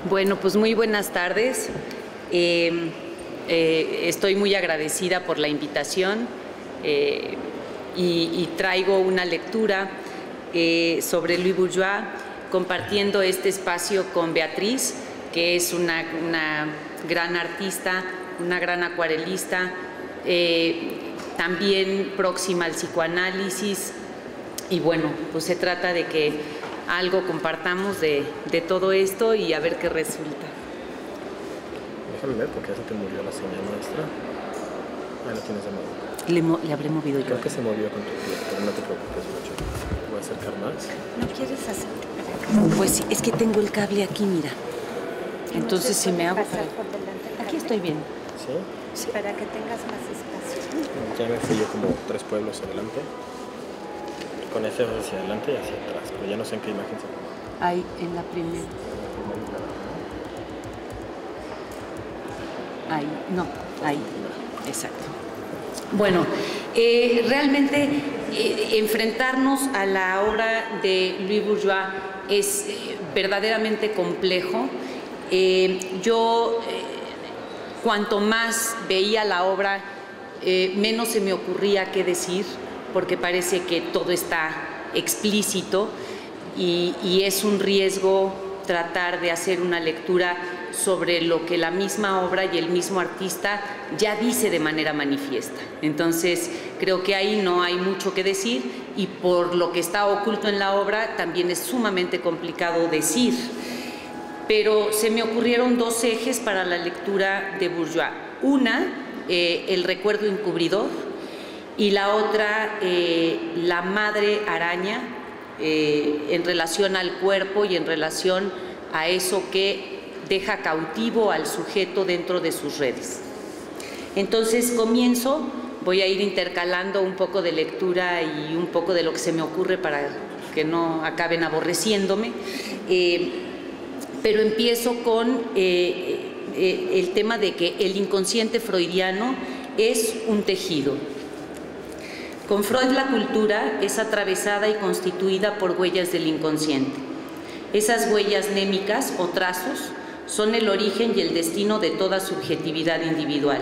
Bueno, pues muy buenas tardes. Estoy muy agradecida por la invitación y traigo una lectura sobre Louis Bourgeois, compartiendo este espacio con Beatriz, que es una gran artista, una gran acuarelista, también próxima al psicoanálisis. Y bueno, pues se trata de que algo compartamos de todo esto y a ver qué resulta. Déjame ver porque ya se te murió la señal maestra. Ahí lo tienes de nuevo. Le habré movido yo. Creo que se movió con tu pie, pero no te preocupes mucho. Te voy a acercar más. ¿No quieres hacerte para acá? Pues sí, es que tengo el cable aquí, mira. Entonces si me hago pasar por delante. Aquí estoy bien. ¿Sí? Sí. Para que tengas más espacio. Ya me fui yo como 3 pueblos adelante. Con ese hacia adelante y hacia atrás, pero ya no sé en qué imagen se pone. Ahí, en la primera. Ahí, no, ahí, exacto. Bueno, realmente enfrentarnos a la obra de Louis Bourgeois es verdaderamente complejo. Yo, cuanto más veía la obra, menos se me ocurría qué decir, porque parece que todo está explícito y es un riesgo tratar de hacer una lectura sobre lo que la misma obra y el mismo artista ya dice de manera manifiesta. Entonces, creo que ahí no hay mucho que decir y por lo que está oculto en la obra también es sumamente complicado decir. Pero se me ocurrieron 2 ejes para la lectura de Bourgeois. Una, el recuerdo encubridor, y la otra, la madre araña, en relación al cuerpo y en relación a eso que deja cautivo al sujeto dentro de sus redes. Entonces comienzo, voy a ir intercalando un poco de lectura y un poco de lo que se me ocurre para que no acaben aborreciéndome, pero empiezo con el tema de que el inconsciente freudiano es un tejido. Con Freud la cultura es atravesada y constituida por huellas del inconsciente. Esas huellas némicas o trazos son el origen y el destino de toda subjetividad individual.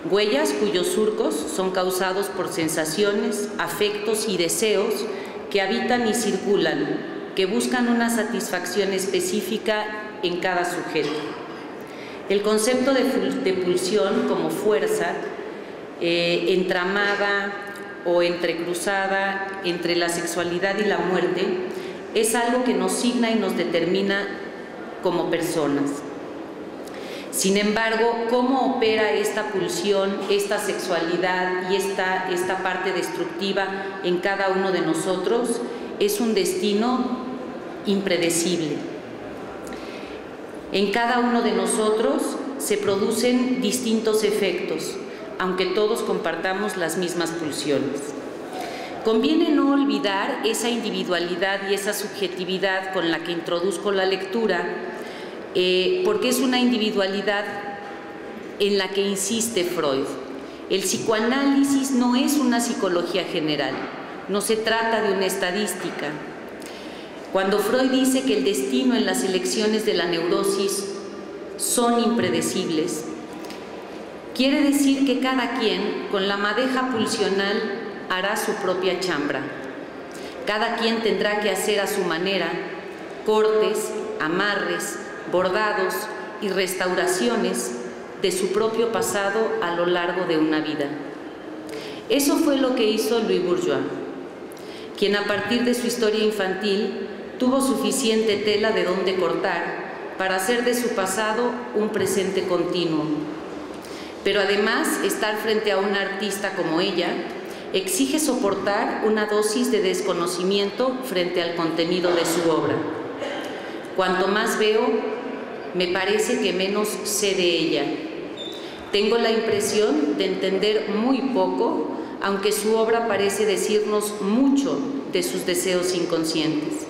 Huellas cuyos surcos son causados por sensaciones, afectos y deseos que habitan y circulan, que buscan una satisfacción específica en cada sujeto. El concepto de pulsión como fuerza entramada o entrecruzada entre la sexualidad y la muerte es algo que nos signa y nos determina como personas. Sin embargo, cómo opera esta pulsión, esta sexualidad y esta parte destructiva en cada uno de nosotros es un destino impredecible. En cada uno de nosotros se producen distintos efectos, aunque todos compartamos las mismas pulsiones. Conviene no olvidar esa individualidad y esa subjetividad con la que introduzco la lectura, porque es una individualidad en la que insiste Freud. El psicoanálisis no es una psicología general, no se trata de una estadística. Cuando Freud dice que el destino en las elecciones de la neurosis son impredecibles, quiere decir que cada quien, con la madeja pulsional, hará su propia chambra. Cada quien tendrá que hacer a su manera cortes, amarres, bordados y restauraciones de su propio pasado a lo largo de una vida. Eso fue lo que hizo Louis Bourgeois, quien a partir de su historia infantil tuvo suficiente tela de donde cortar para hacer de su pasado un presente continuo. Pero además, estar frente a una artista como ella exige soportar una dosis de desconocimiento frente al contenido de su obra. Cuanto más veo, me parece que menos sé de ella. Tengo la impresión de entender muy poco, aunque su obra parece decirnos mucho de sus deseos inconscientes.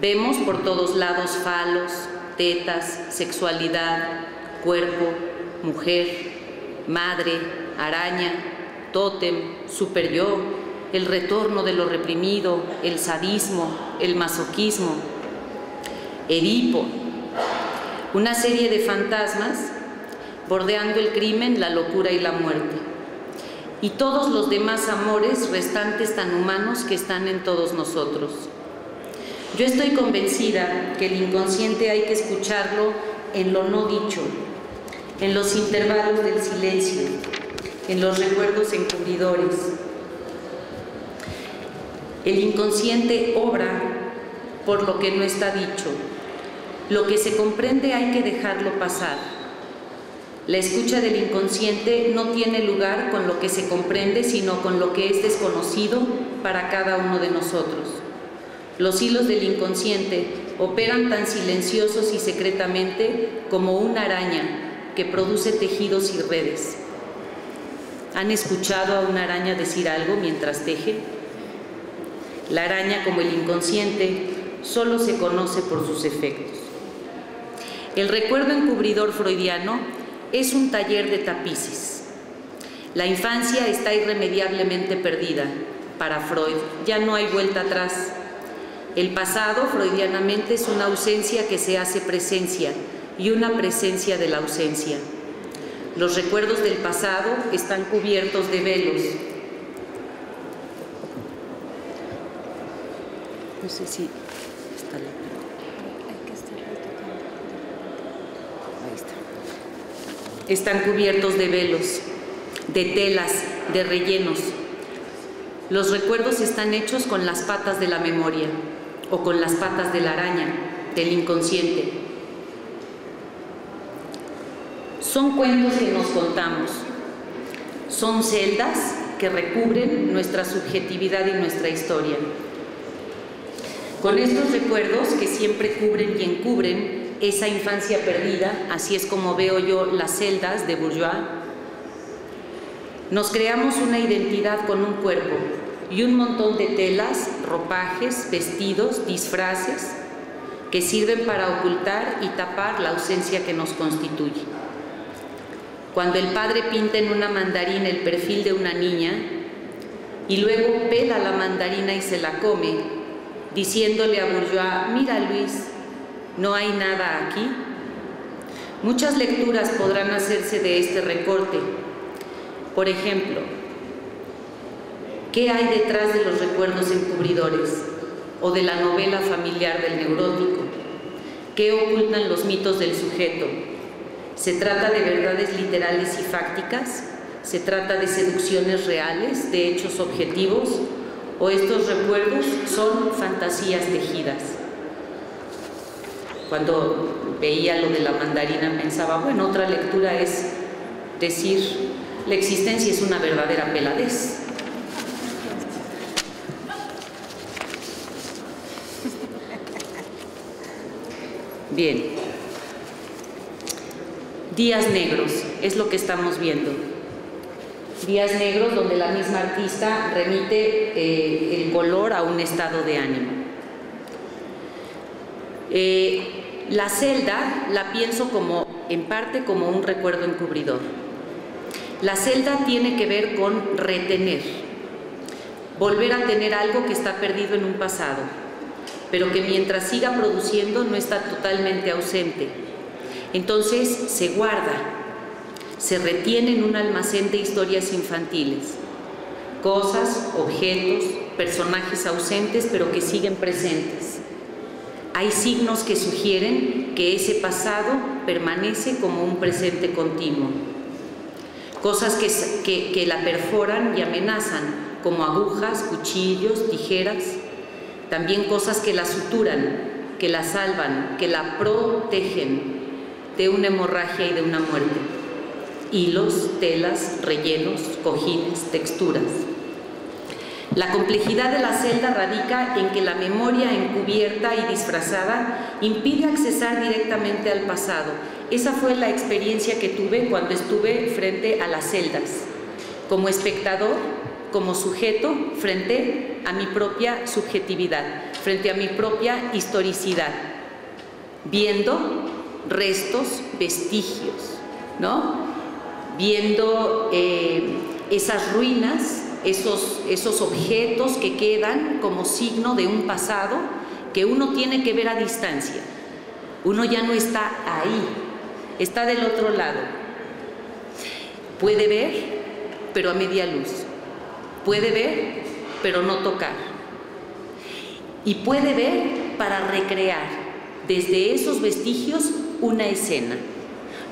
Vemos por todos lados falos, tetas, sexualidad, cuerpo, mujer, madre, araña, tótem, superyo, el retorno de lo reprimido, el sadismo, el masoquismo. Edipo, una serie de fantasmas bordeando el crimen, la locura y la muerte, y todos los demás amores restantes tan humanos que están en todos nosotros. Yo estoy convencida que el inconsciente hay que escucharlo en lo no dicho, en los intervalos del silencio, en los recuerdos encubridores. El inconsciente obra por lo que no está dicho. Lo que se comprende hay que dejarlo pasar. La escucha del inconsciente no tiene lugar con lo que se comprende, sino con lo que es desconocido para cada uno de nosotros. Los hilos del inconsciente operan tan silenciosos y secretamente como una araña que produce tejidos y redes. ¿Han escuchado a una araña decir algo mientras teje? La araña, como el inconsciente, solo se conoce por sus efectos. El recuerdo encubridor freudiano es un taller de tapices. La infancia está irremediablemente perdida. Para Freud ya no hay vuelta atrás. El pasado, freudianamente, es una ausencia que se hace presencia y una presencia de la ausencia. Los recuerdos del pasado están cubiertos de velos. No sé si está la... Hay que estar retocando. Ahí está. Están cubiertos de velos, de telas, de rellenos. Los recuerdos están hechos con las patas de la memoria o con las patas de la araña, del inconsciente. Son cuentos que nos contamos. Son celdas que recubren nuestra subjetividad y nuestra historia. Con estos recuerdos que siempre cubren y encubren esa infancia perdida, así es como veo yo las celdas de Bourgeois, nos creamos una identidad con un cuerpo y un montón de telas, ropajes, vestidos, disfraces que sirven para ocultar y tapar la ausencia que nos constituye. Cuando el padre pinta en una mandarina el perfil de una niña y luego pela la mandarina y se la come, diciéndole a Bourgeois: mira, Luis, no hay nada aquí. Muchas lecturas podrán hacerse de este recorte. Por ejemplo, ¿qué hay detrás de los recuerdos encubridores o de la novela familiar del neurótico? ¿Qué ocultan los mitos del sujeto? ¿Se trata de verdades literales y fácticas? ¿Se trata de seducciones reales, de hechos objetivos? ¿O estos recuerdos son fantasías tejidas? Cuando veía lo de la mandarina pensaba, bueno, otra lectura es decir, la existencia es una verdadera peladez. Bien. Días negros, es lo que estamos viendo. Días negros donde la misma artista remite el color a un estado de ánimo. La celda la pienso en parte como un recuerdo encubridor. La celda tiene que ver con retener, volver a tener algo que está perdido en un pasado, pero que mientras siga produciendo no está totalmente ausente. Entonces se guarda, se retiene en un almacén de historias infantiles, cosas, objetos, personajes ausentes pero que siguen presentes. Hay signos que sugieren que ese pasado permanece como un presente continuo. Cosas que la perforan y amenazan, como agujas, cuchillos, tijeras. También cosas que la suturan, que la salvan, que la protegen de una hemorragia y de una muerte. Hilos, telas, rellenos, cojines, texturas. La complejidad de la celda radica en que la memoria encubierta y disfrazada impide accesar directamente al pasado. Esa fue la experiencia que tuve cuando estuve frente a las celdas, como espectador, como sujeto, frente a mi propia subjetividad, frente a mi propia historicidad, viendo restos, vestigios, ¿no? Viendo esas ruinas, esos objetos que quedan como signo de un pasado que uno tiene que ver a distancia. Uno ya no está ahí, está del otro lado. Puede ver, pero a media luz. Puede ver, pero no tocar. Y puede ver para recrear desde esos vestigios una escena.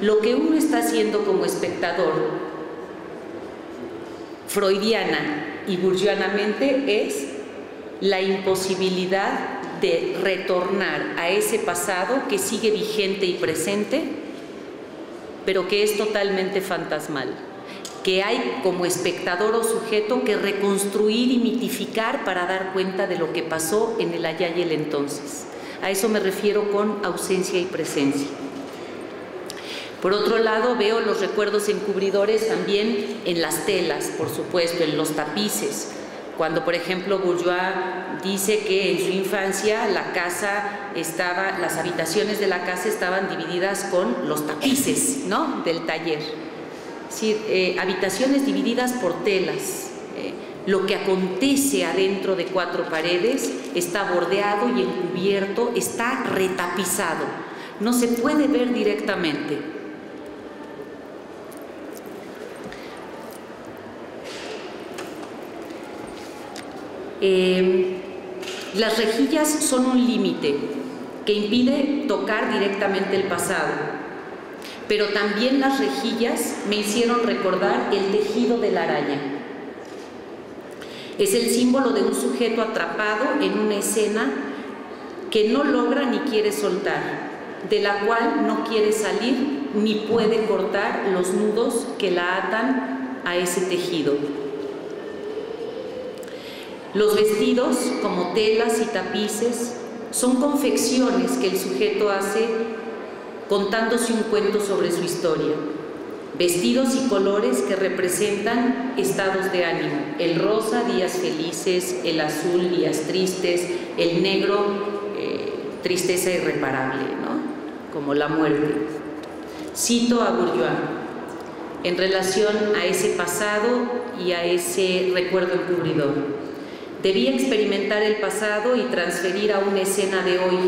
Lo que uno está haciendo como espectador, freudiana y bourdieuanamente, es la imposibilidad de retornar a ese pasado que sigue vigente y presente, pero que es totalmente fantasmal, que hay como espectador o sujeto que reconstruir y mitificar para dar cuenta de lo que pasó en el allá y el entonces. A eso me refiero con ausencia y presencia. Por otro lado, veo los recuerdos encubridores también en las telas, por supuesto, en los tapices. Cuando, por ejemplo, Bourdieu dice que en su infancia las habitaciones de la casa estaban divididas con los tapices, ¿no?, del taller. Es decir, habitaciones divididas por telas. Lo que acontece adentro de 4 paredes está bordeado y encubierto, está retapizado. No se puede ver directamente. Las rejillas son un límite que impide tocar directamente el pasado, pero también las rejillas me hicieron recordar el tejido de la araña. Es el símbolo de un sujeto atrapado en una escena que no logra ni quiere soltar, de la cual no quiere salir ni puede cortar los nudos que la atan a ese tejido. Los vestidos, como telas y tapices, son confecciones que el sujeto hace contándose un cuento sobre su historia. Vestidos y colores que representan estados de ánimo. El rosa, días felices; el azul, días tristes; el negro, tristeza irreparable, ¿no?, como la muerte. Cito a Bourdieu en relación a ese pasado y a ese recuerdo encubridor. Debía experimentar el pasado y transferir a una escena de hoy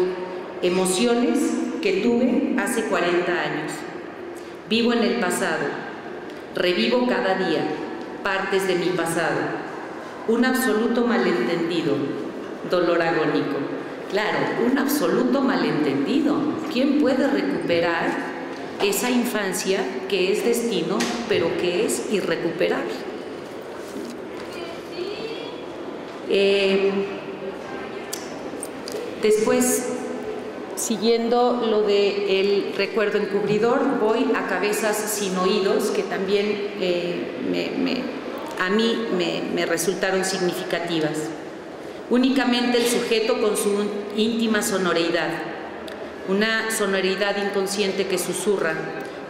emociones que tuve hace 40 años. Vivo en el pasado, revivo cada día partes de mi pasado. Un absoluto malentendido, dolor agónico. Claro, un absoluto malentendido. ¿Quién puede recuperar esa infancia que es destino, pero que es irrecuperable? Después, siguiendo lo del recuerdo encubridor, voy a cabezas sin oídos, que también a mí me resultaron significativas. Únicamente el sujeto con su íntima sonoridad, una sonoridad inconsciente que susurra,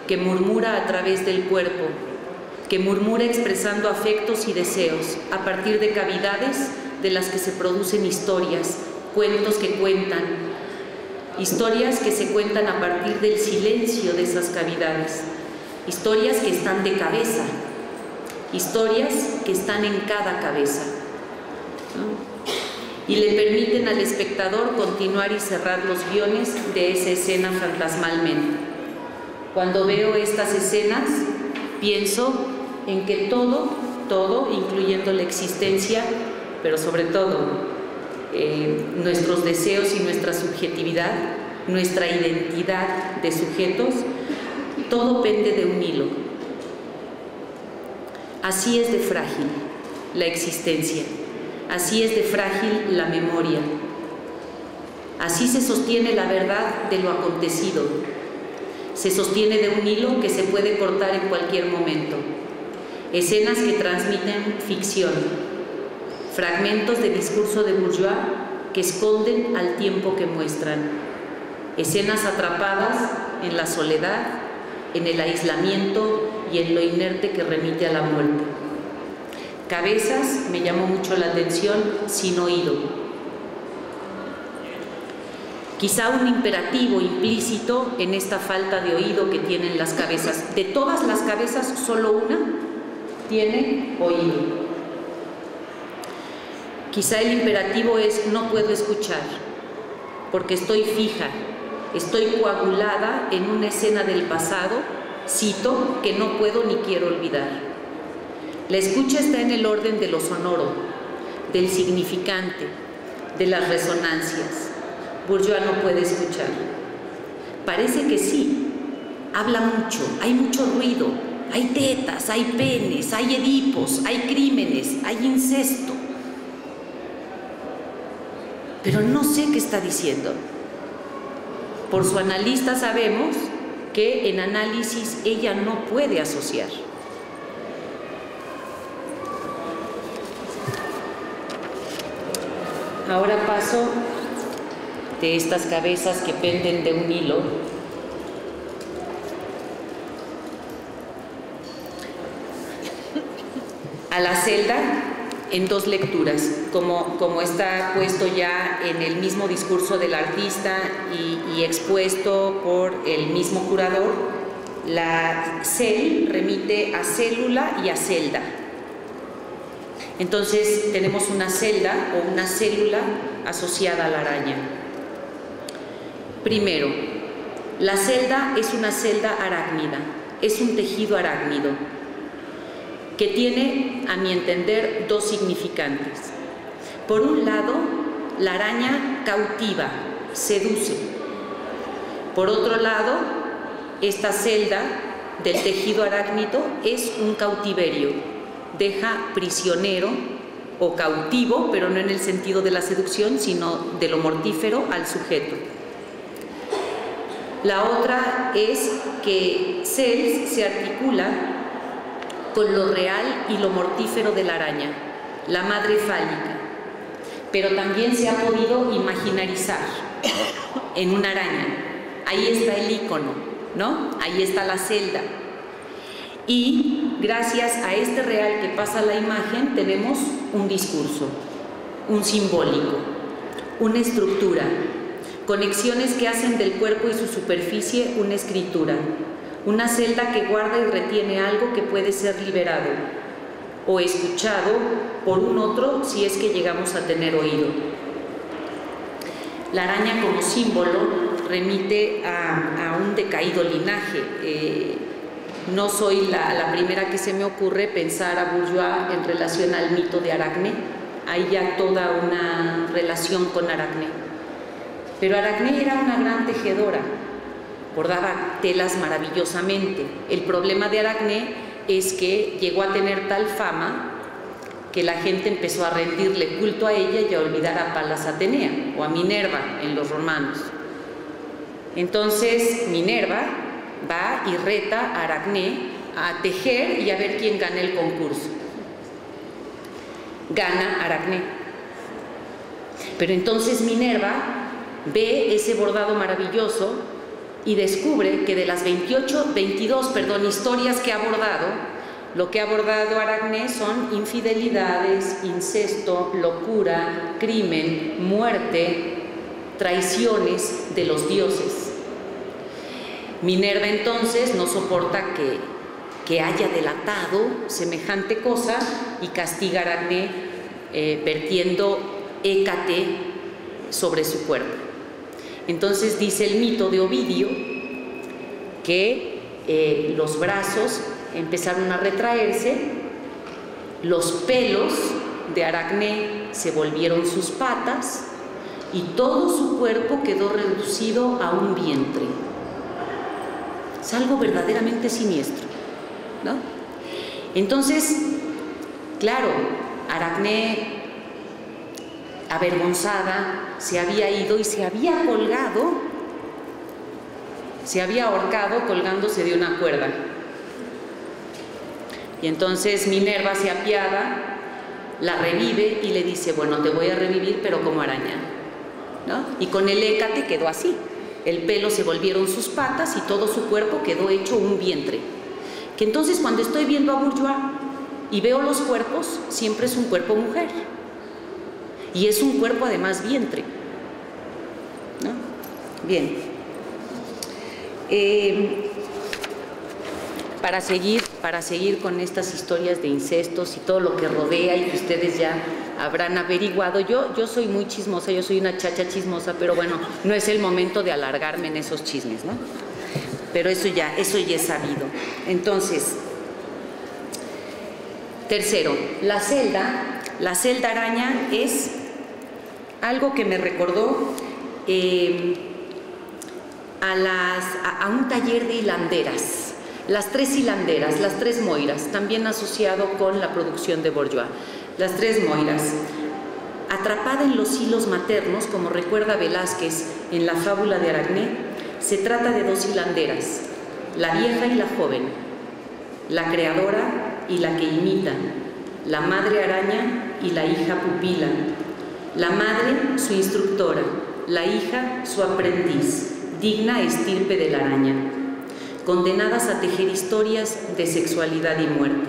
que murmura a través del cuerpo, que murmura expresando afectos y deseos a partir de cavidades de las que se producen historias, cuentos que cuentan, historias que se cuentan a partir del silencio de esas cavidades, historias que están de cabeza, historias que están en cada cabeza, ¿no?, y le permiten al espectador continuar y cerrar los guiones de esa escena fantasmalmente. Cuando veo estas escenas, pienso en que todo, incluyendo la existencia, pero sobre todo nuestros deseos y nuestra subjetividad, nuestra identidad de sujetos, todo pende de un hilo. Así es de frágil la existencia, así es de frágil la memoria, así se sostiene la verdad de lo acontecido, se sostiene de un hilo que se puede cortar en cualquier momento. Escenas que transmiten ficción, fragmentos de discurso de Bourdieu que esconden al tiempo que muestran, escenas atrapadas en la soledad, en el aislamiento y en lo inerte que remite a la muerte. Cabezas, me llamó mucho la atención, sin oído. Quizá un imperativo implícito en esta falta de oído que tienen las cabezas. De todas las cabezas, solo una tiene oído. Quizá el imperativo es: no puedo escuchar, porque estoy fija, estoy coagulada en una escena del pasado, cito, que no puedo ni quiero olvidar. La escucha está en el orden de lo sonoro, del significante, de las resonancias. Bourgeois no puede escuchar. Parece que sí, habla mucho, hay mucho ruido, hay tetas, hay penes, hay edipos, hay crímenes, hay incesto. Pero no sé qué está diciendo. Por su analista sabemos que en análisis ella no puede asociar. Ahora paso de estas cabezas que penden de un hilo a la celda en dos lecturas, como está puesto ya en el mismo discurso del artista y expuesto por el mismo curador. La cel remite a célula y a celda. Entonces tenemos una celda o una célula asociada a la araña. Primero, la celda es una celda arácnida, es un tejido arácnido que tiene, a mi entender, dos significantes. Por un lado, la araña cautiva, seduce. Por otro lado, esta celda del tejido arácnido es un cautiverio, deja prisionero o cautivo, pero no en el sentido de la seducción, sino de lo mortífero al sujeto. La otra es que Cels se articula con lo real y lo mortífero de la araña, la madre fálica, pero también se ha podido imaginarizar en una araña. Ahí está el ícono, ¿no? Ahí está la celda. Y gracias a este real que pasa a la imagen tenemos un discurso, un simbólico, una estructura, conexiones que hacen del cuerpo y su superficie una escritura, una celda que guarda y retiene algo que puede ser liberado o escuchado por un otro si es que llegamos a tener oído. La araña como símbolo remite a un decaído linaje. No soy la primera que se me ocurre pensar a Bourgeois en relación al mito de Aracne. Hay ya toda una relación con Aracne. Pero Aracne era una gran tejedora, bordaba telas maravillosamente. El problema de Aracne es que llegó a tener tal fama que la gente empezó a rendirle culto a ella y a olvidar a Palas Atenea o a Minerva en los romanos. Entonces Minerva va y reta a Aracne a tejer y a ver quién gana el concurso. Gana Aracne. Pero entonces Minerva ve ese bordado maravilloso y descubre que de las 22 historias que ha bordado, lo que ha bordado Aracne son infidelidades, incesto, locura, crimen, muerte, traiciones de los dioses. Minerva entonces no soporta que haya delatado semejante cosa y castiga a Aracne vertiendo Hécate sobre su cuerpo. Entonces dice el mito de Ovidio que los brazos empezaron a retraerse, los pelos de Aracne se volvieron sus patas y todo su cuerpo quedó reducido a un vientre. Es algo verdaderamente siniestro, ¿no? Entonces, claro, Aracne, avergonzada, se había ido y se había colgado, se había ahorcado colgándose de una cuerda. Y entonces Minerva se apiada, la revive y le dice, bueno, te voy a revivir, pero como araña, ¿no? Y con el Hécate quedó así. El pelo se volvieron sus patas y todo su cuerpo quedó hecho un vientre. Que entonces cuando estoy viendo a Bourgeois y veo los cuerpos, siempre es un cuerpo mujer. Y es un cuerpo además vientre, ¿no? Bien. para seguir con estas historias de incestos y todo lo que rodea y que ustedes ya habrán averiguado. Yo soy muy chismosa, yo soy una chacha chismosa, pero bueno, no es el momento de alargarme en esos chismes, ¿no? Pero eso ya es sabido. Entonces, tercero, la celda araña es algo que me recordó a un taller de hilanderas. Las tres hilanderas, las tres moiras, también asociado con la producción de Bourgeois. Las tres moiras, atrapada en los hilos maternos, como recuerda Velázquez en la fábula de Aragné, se trata de dos hilanderas, la vieja y la joven, la creadora y la que imita, la madre araña y la hija pupila, la madre su instructora, la hija su aprendiz, digna estirpe de la araña, condenadas a tejer historias de sexualidad y muerte,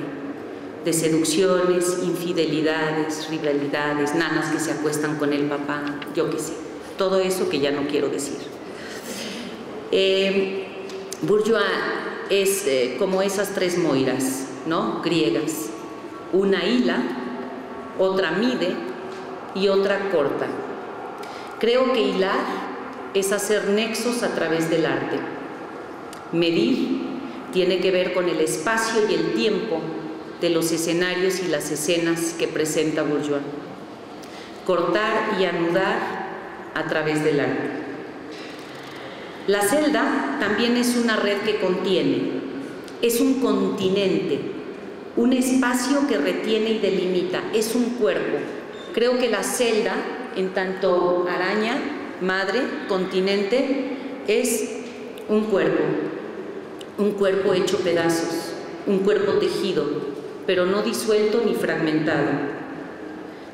de seducciones, infidelidades, rivalidades, nanas que se acuestan con el papá, yo qué sé, todo eso que ya no quiero decir. Bourgeois es como esas tres moiras, ¿no?, griegas. Una hila, otra mide y otra corta. Creo que hilar es hacer nexos a través del arte. Medir tiene que ver con el espacio y el tiempo de los escenarios y las escenas que presenta Bourgeois. Cortar y anudar a través del arte. La celda también es una red que contiene, es un continente, un espacio que retiene y delimita, es un cuerpo. Creo que la celda, en tanto araña, madre, continente, es un cuerpo hecho pedazos, un cuerpo tejido, pero no disuelto ni fragmentado.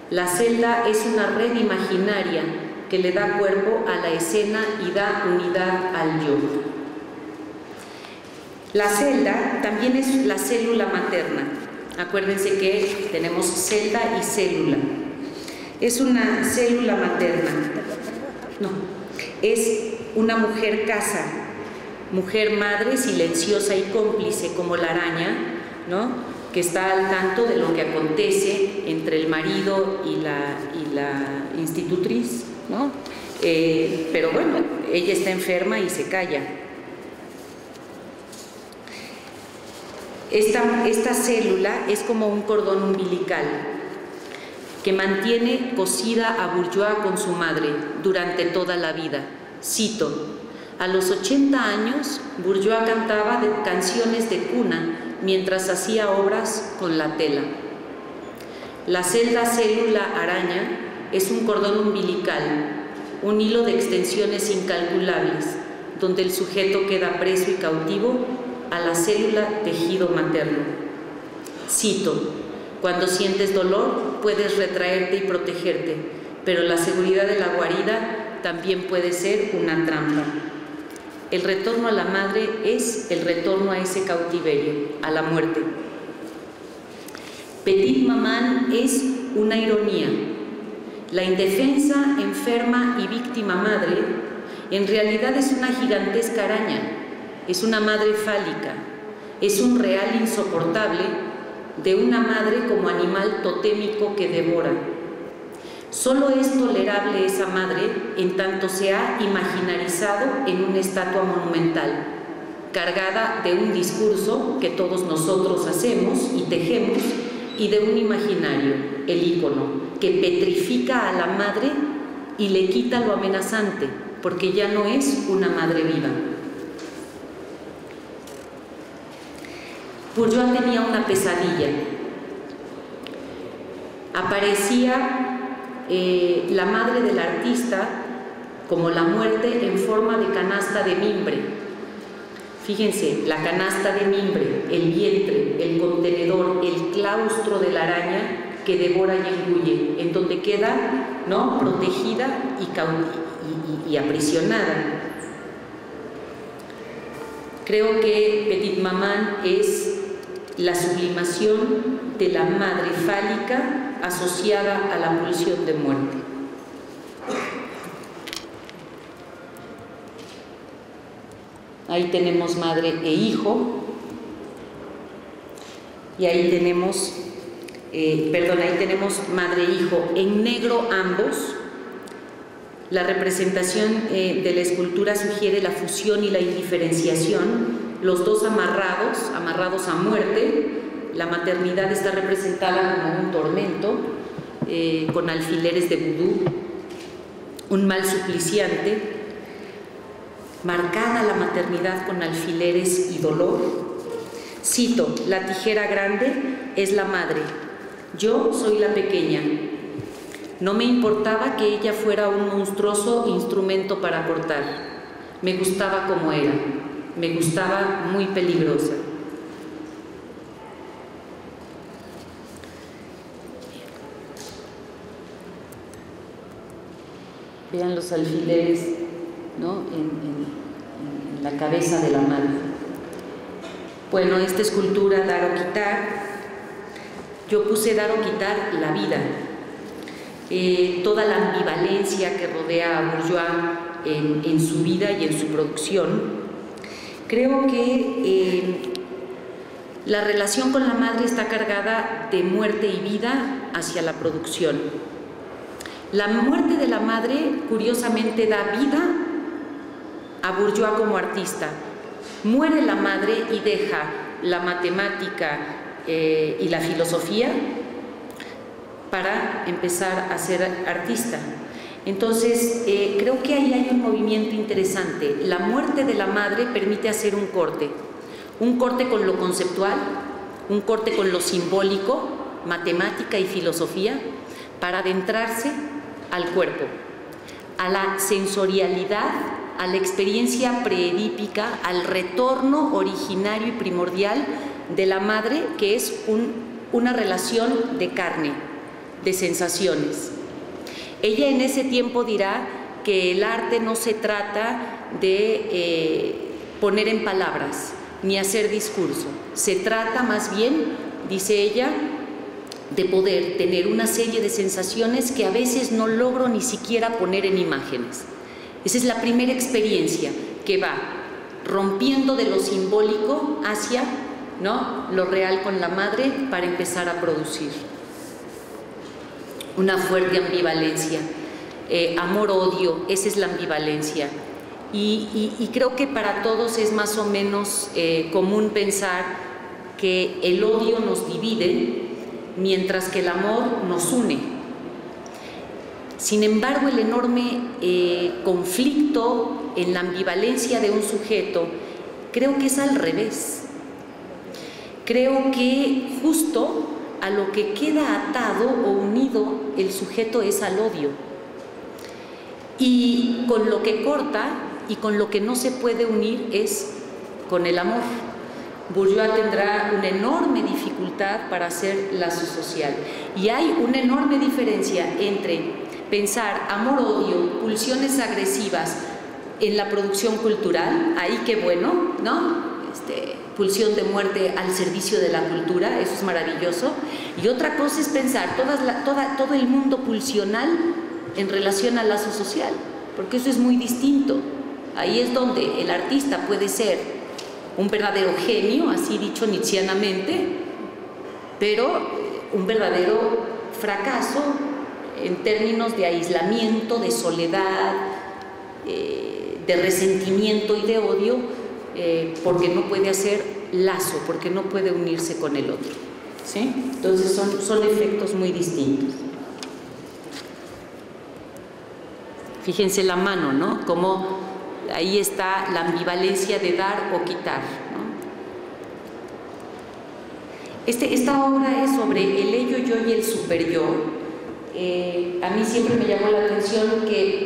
La celda es una red imaginaria que le da cuerpo a la escena y da unidad al yo. La celda también es la célula materna. Acuérdense que tenemos celda y célula. Es una célula materna. No, es una mujer casa, mujer madre silenciosa y cómplice como la araña, ¿no?, que está al tanto de lo que acontece entre el marido y la institutriz, ¿no? Pero bueno, ella está enferma y se calla. Esta célula es como un cordón umbilical que mantiene cosida a Bourgeois con su madre durante toda la vida. Cito: a los 80 años, Bourgeois cantaba canciones de cuna mientras hacía obras con la tela. La celda célula araña es un cordón umbilical, un hilo de extensiones incalculables, donde el sujeto queda preso y cautivo a la célula tejido materno. Cito: cuando sientes dolor, puedes retraerte y protegerte, pero la seguridad de la guarida también puede ser una trampa. El retorno a la madre es el retorno a ese cautiverio, a la muerte. Petite Maman es una ironía. La indefensa, enferma y víctima madre en realidad es una gigantesca araña, es una madre fálica, es un real insoportable de una madre como animal totémico que devora. Solo es tolerable esa madre en tanto se ha imaginarizado en una estatua monumental, cargada de un discurso que todos nosotros hacemos y tejemos y de un imaginario, el ícono, que petrifica a la madre y le quita lo amenazante, porque ya no es una madre viva. Bourgeois tenía una pesadilla. Aparecía la madre del artista como la muerte en forma de canasta de mimbre. Fíjense, la canasta de mimbre, el vientre, el contenedor, el claustro de la araña que devora y engulle, en donde queda, ¿no?, protegida y aprisionada. Creo que Petite Maman es la sublimación de la madre fálica asociada a la pulsión de muerte. Ahí tenemos madre e hijo, Y ahí tenemos, ahí tenemos madre e hijo, en negro ambos. La representación de la escultura sugiere la fusión y la indiferenciación, los dos amarrados a muerte. La maternidad está representada como un tormento, con alfileres de vudú, un mal supliciante, marcada la maternidad con alfileres y dolor. Cito, la tijera grande es la madre, yo soy la pequeña. No me importaba que ella fuera un monstruoso instrumento para cortar. Me gustaba como era, me gustaba muy peligrosa. Vean los alfileres, ¿no?, en la cabeza de la madre. Bueno, esta escultura, dar o quitar, yo puse dar o quitar la vida. Toda la ambivalencia que rodea a Bourgeois en su vida y en su producción. Creo que la relación con la madre está cargada de muerte y vida hacia la producción. La muerte de la madre, curiosamente, da vida a Bourgeois como artista. Muere la madre y deja la matemática y la filosofía para empezar a ser artista. Entonces, creo que ahí hay un movimiento interesante. La muerte de la madre permite hacer un corte con lo conceptual, un corte con lo simbólico, matemática y filosofía, para adentrarse al cuerpo, a la sensorialidad, a la experiencia preedípica, al retorno originario y primordial de la madre, que es una relación de carne, de sensaciones. Ella en ese tiempo dirá que el arte no se trata de poner en palabras ni hacer discurso, se trata más bien, dice ella, de poder tener una serie de sensaciones que a veces no logro ni siquiera poner en imágenes. Esa es la primera experiencia que va rompiendo de lo simbólico hacia, ¿no?, lo real con la madre para empezar a producir. Una fuerte ambivalencia, amor-odio, esa es la ambivalencia. Y creo que para todos es más o menos común pensar que el odio nos divide, mientras que el amor nos une. Sin embargo, el enorme conflicto en la ambivalencia de un sujeto, creo que es al revés. Creo que justo a lo que queda atado o unido el sujeto es al odio. Y con lo que corta y con lo que no se puede unir es con el amor. Bourgeois tendrá una enorme dificultad para hacer lazo social. Y hay una enorme diferencia entre pensar amor-odio, pulsiones agresivas en la producción cultural, ahí qué bueno, ¿no? Pulsión de muerte al servicio de la cultura, eso es maravilloso. Y otra cosa es pensar todo el mundo pulsional en relación al lazo social, porque eso es muy distinto. Ahí es donde el artista puede ser un verdadero genio, así dicho nietzscheanamente, pero un verdadero fracaso en términos de aislamiento, de soledad, de resentimiento y de odio, porque no puede hacer lazo, porque no puede unirse con el otro, ¿sí? Entonces son efectos muy distintos. Fíjense la mano, ¿no? Como ahí está la ambivalencia de dar o quitar, ¿no? Esta obra es sobre el ello-yo y el super-yo. A mí siempre me llamó la atención que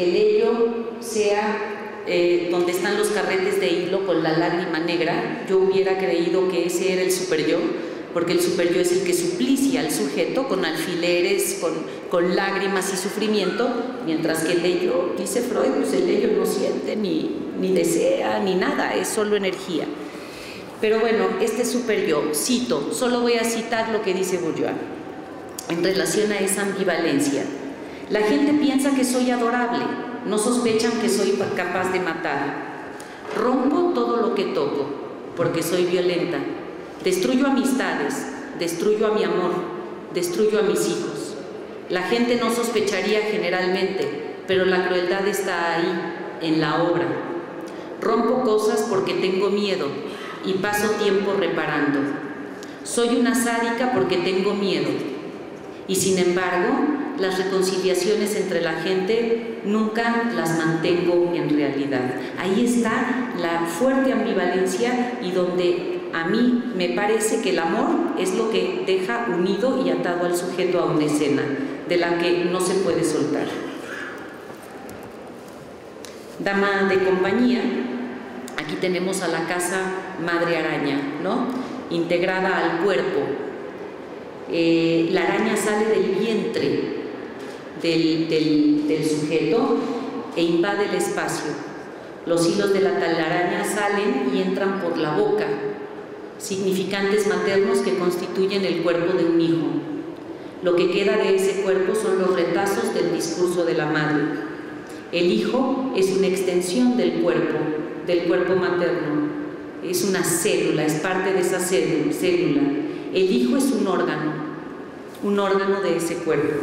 el ello sea donde están los carretes de hilo con la lágrima negra. Yo hubiera creído que ese era el super-yo, porque el super-yo es el que suplicia al sujeto con alfileres, con lágrimas y sufrimiento, mientras que el ello, dice Freud, pues el ello no siente ni desea ni nada, es solo energía. Pero bueno, este super-yo, cito, solo voy a citar lo que dice Bourgeois en relación a esa ambivalencia. La gente piensa que soy adorable, no sospechan que soy capaz de matar. Rompo todo lo que toco, porque soy violenta. Destruyo amistades, destruyo a mi amor, destruyo a mis hijos. La gente no sospecharía generalmente, pero la crueldad está ahí, en la obra. Rompo cosas porque tengo miedo y paso tiempo reparando. Soy una sádica porque tengo miedo. Y sin embargo, las reconciliaciones entre la gente nunca las mantengo en realidad. Ahí está la fuerte ambivalencia y donde a mí me parece que el amor es lo que deja unido y atado al sujeto a una escena, de la que no se puede soltar. Dama de compañía, aquí tenemos a la casa madre araña, ¿no? Integrada al cuerpo. La araña sale del vientre del sujeto e invade el espacio. Los hilos de la telaraña salen y entran por la boca, significantes maternos que constituyen el cuerpo de un hijo. Lo que queda de ese cuerpo son los retazos del discurso de la madre. El hijo es una extensión del cuerpo materno. Es una célula, es parte de esa célula. El hijo es un órgano de ese cuerpo.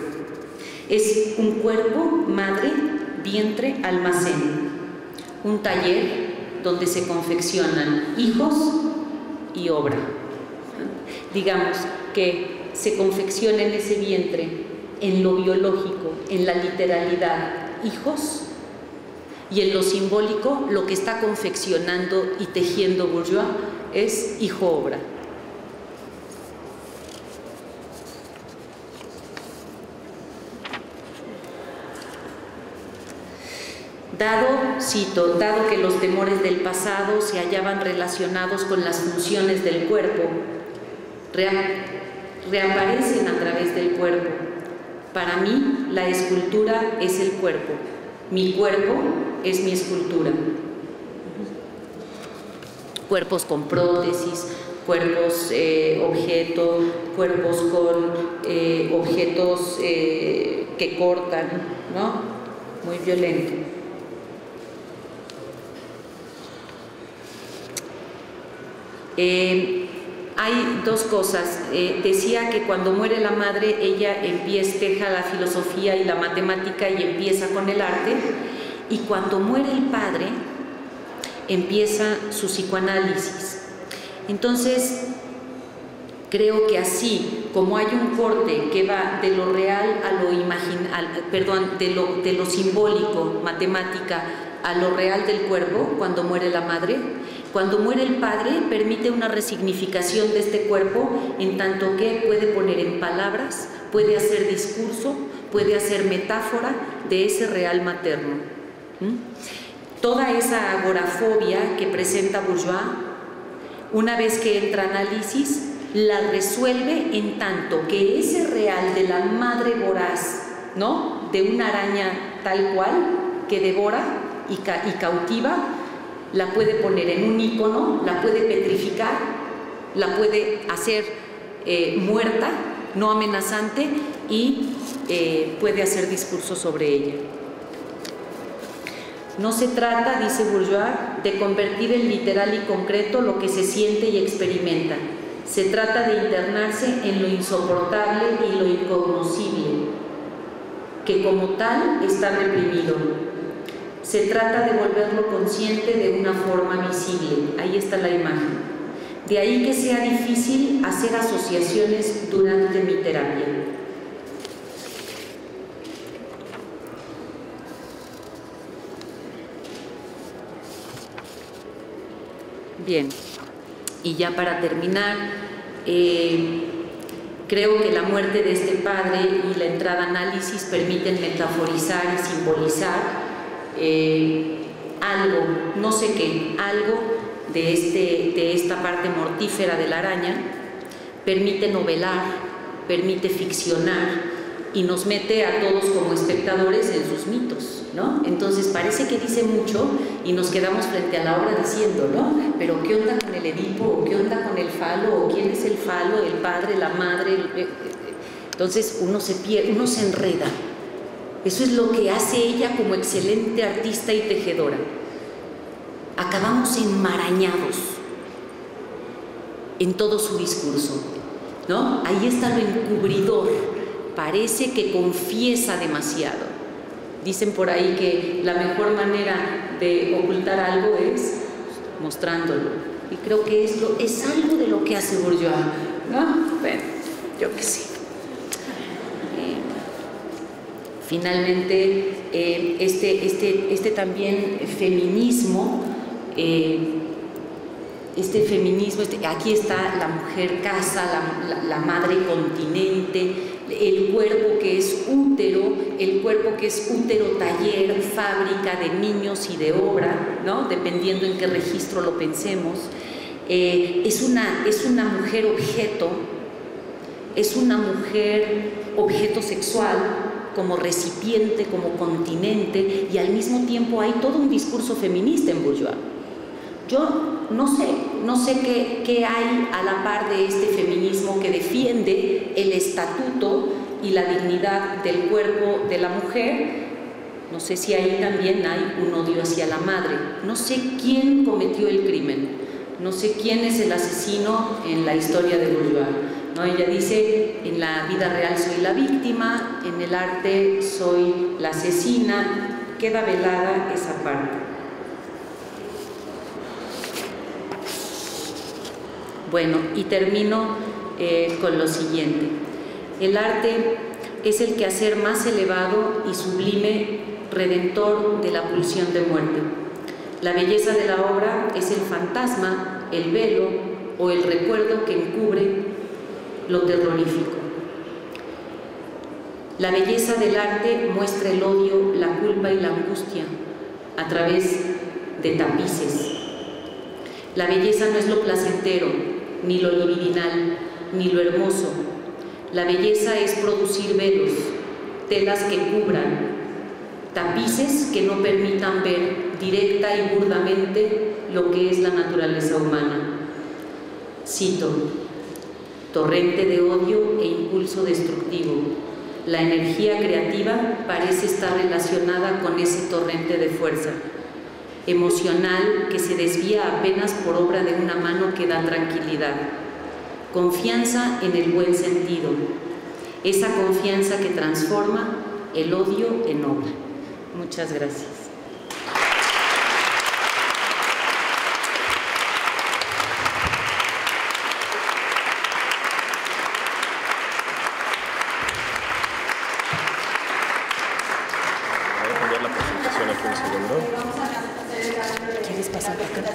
Es un cuerpo, madre, vientre, almacén. Un taller donde se confeccionan hijos y obra. Digamos que se confecciona en ese vientre, en lo biológico, en la literalidad, hijos, y en lo simbólico, lo que está confeccionando y tejiendo Bourgeois es hijo-obra. Dado que los temores del pasado se hallaban relacionados con las funciones del cuerpo, reaparecen a través del cuerpo. Para mí, la escultura es el cuerpo. Mi cuerpo es mi escultura. Cuerpos con prótesis, cuerpos objeto, cuerpos con objetos que cortan, ¿no? Muy violento. Hay dos cosas. Decía que cuando muere la madre, ella deja la filosofía y la matemática y empieza con el arte, y cuando muere el padre, empieza su psicoanálisis. Entonces, creo que así como hay un corte que va de lo real a lo de lo simbólico, matemática, a lo real del cuerpo, cuando muere la madre, cuando muere el padre, permite una resignificación de este cuerpo, en tanto que puede poner en palabras, puede hacer discurso, puede hacer metáfora de ese real materno. Toda esa agorafobia que presenta Bourgeois, una vez que entra a análisis, la resuelve en tanto que ese real de la madre voraz, ¿no?, de una araña tal cual, que devora y cautiva, la puede poner en un ícono, la puede petrificar, la puede hacer muerta, no amenazante, y puede hacer discurso sobre ella. No se trata, dice Bourgeois, de convertir en literal y concreto lo que se siente y experimenta. Se trata de internarse en lo insoportable y lo incognoscible, que como tal está reprimido. Se trata de volverlo consciente de una forma visible. Ahí está la imagen. De ahí que sea difícil hacer asociaciones durante mi terapia. Bien, y ya para terminar, creo que la muerte de este padre y la entrada a análisis permiten metaforizar y simbolizar algo, no sé qué, algo de esta parte mortífera de la araña, permite novelar, permite ficcionar y nos mete a todos como espectadores en sus mitos, ¿no? Entonces parece que dice mucho y nos quedamos frente a la obra diciendo, ¿no? Pero ¿qué onda con el Edipo? ¿O qué onda con el falo? ¿O quién es el falo? ¿El padre? ¿La madre? Entonces uno se pierde, uno se enreda. Eso es lo que hace ella como excelente artista y tejedora. Acabamos enmarañados. en todo su discurso, ¿no? Ahí está lo encubridor, parece que confiesa demasiado. Dicen por ahí que la mejor manera de ocultar algo es mostrándolo, y creo que es algo de lo que hace Bourdieu, ¿no? Bueno, yo qué sé. Finalmente, este también feminismo, aquí está la mujer casa, la madre continente, el cuerpo que es útero, taller, fábrica de niños y de obra, ¿no? Dependiendo en qué registro lo pensemos. Es una mujer objeto, es una mujer objeto sexual, como recipiente, como continente, y al mismo tiempo hay todo un discurso feminista en Bourdieu. Yo no sé qué hay a la par de este feminismo que defiende el estatuto y la dignidad del cuerpo de la mujer. No sé si ahí también hay un odio hacia la madre. No sé quién cometió el crimen, no sé quién es el asesino en la historia de Bourdieu, ¿no? Ella dice: en la vida real soy la víctima, en el arte soy la asesina. Queda velada esa parte. Bueno, y termino con lo siguiente. El arte es el quehacer más elevado y sublime redentor de la pulsión de muerte. La belleza de la obra es el fantasma, el velo o el recuerdo que encubre lo terrorífico. La belleza del arte muestra el odio, la culpa y la angustia a través de tapices. La belleza no es lo placentero, ni lo libidinal, ni lo hermoso. La belleza es producir velos, telas que cubran, tapices que no permitan ver directa y burdamente lo que es la naturaleza humana. Cito: torrente de odio e impulso destructivo. La energía creativa parece estar relacionada con ese torrente de fuerza emocional que se desvía apenas por obra de una mano que da tranquilidad. Confianza en el buen sentido, esa confianza que transforma el odio en obra. Muchas gracias. Voy a cambiar la presentación aquí un segundo. ¿Quieres pasar por acá?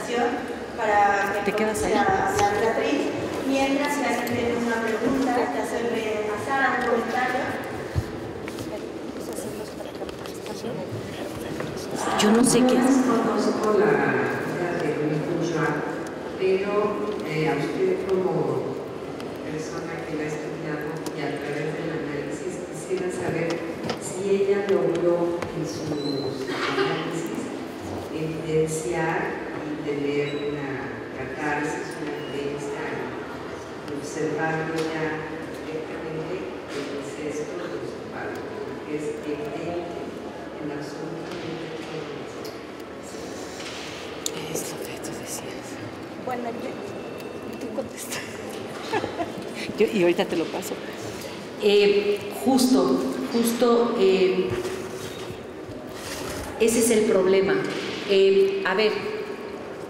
Para ¿Te quedas ahí? la Beatriz, mientras si alguien tiene una pregunta, que hacerle pasar un comentario. Yo no sé qué es. No conozco la vida de Bourdieu, pero a usted como persona que la ha estudiado y a través del análisis quisiera saber si ella logró en sus análisis evidenciar y tener una catarsis, una creencia, observando ya directamente el incesto de los padres, que es evidente en absolutamente todo. Es lo que tú decías. Bueno, tú contestas. Y ahorita te lo paso. Justo, ese es el problema. A ver,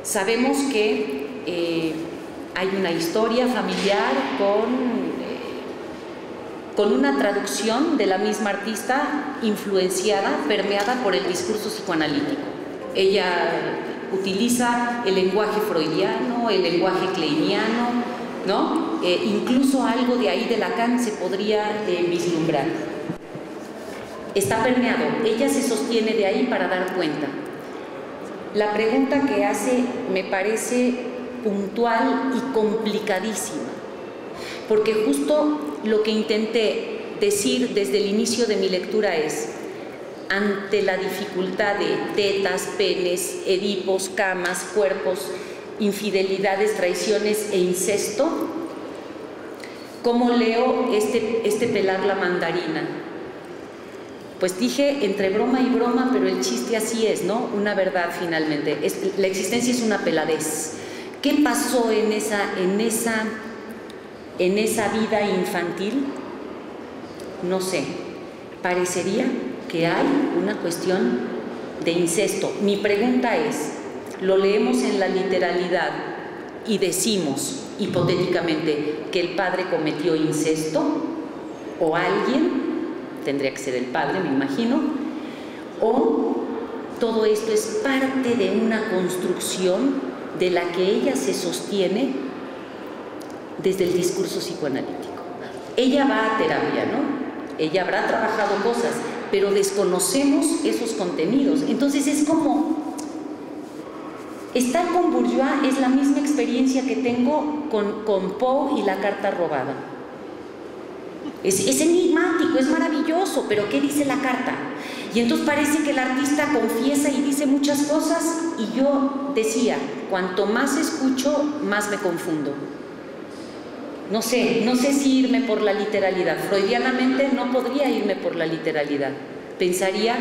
sabemos que hay una historia familiar con una traducción de la misma artista influenciada, permeada por el discurso psicoanalítico. Ella utiliza el lenguaje freudiano, el lenguaje kleiniano, ¿no? Incluso algo de ahí de Lacan se podría vislumbrar. Está permeado, ella se sostiene de ahí para dar cuenta. La pregunta que hace me parece puntual y complicadísima, porque justo lo que intenté decir desde el inicio de mi lectura es: ante la dificultad de tetas, penes, edipos, camas, cuerpos, infidelidades, traiciones e incesto, ¿cómo leo este pelar la mandarina? Pues dije entre broma y broma, pero el chiste así es, ¿no? Una verdad finalmente. La existencia es una peladez ¿Qué pasó en esa vida infantil? No sé, parecería que hay una cuestión de incesto. Mi pregunta es, ¿lo leemos en la literalidad y decimos hipotéticamente que el padre cometió incesto? ¿O alguien? Tendría que ser el padre, me imagino. ¿O todo esto es parte de una construcción de la que ella se sostiene desde el discurso psicoanalítico? Ella va a terapia, ¿no? Ella habrá trabajado cosas, pero desconocemos esos contenidos. Entonces es como, estar con Bourgeois es la misma experiencia que tengo con Poe y la carta robada. Es enigmático, es maravilloso, pero ¿qué dice la carta? Y entonces parece que el artista confiesa y dice muchas cosas, y yo decía, cuanto más escucho, más me confundo. No sé si irme por la literalidad. Freudianamente no podría irme por la literalidad. Pensaría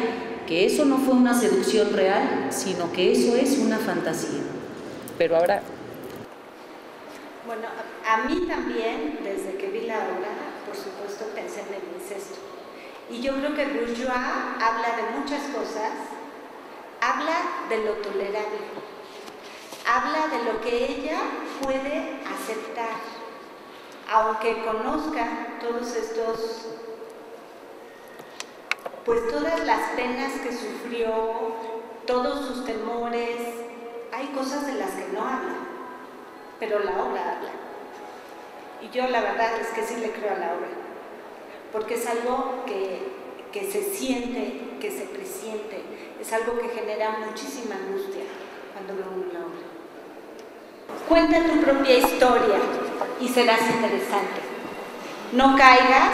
que eso no fue una seducción real, sino que eso es una fantasía. Pero ahora... Bueno, a mí también, desde que vi la obra, por supuesto pensé en el incesto. Y yo creo que Bourgeois habla de muchas cosas, habla de lo tolerable, habla de lo que ella puede aceptar, aunque conozca todos estos, pues todas las penas que sufrió, todos sus temores, hay cosas de las que no habla, pero la obra habla. Y yo la verdad es que sí le creo a la obra, porque es algo que se siente, que se presiente, es algo que genera muchísima angustia cuando veo una obra. Cuenta tu propia historia y serás interesante. No caigas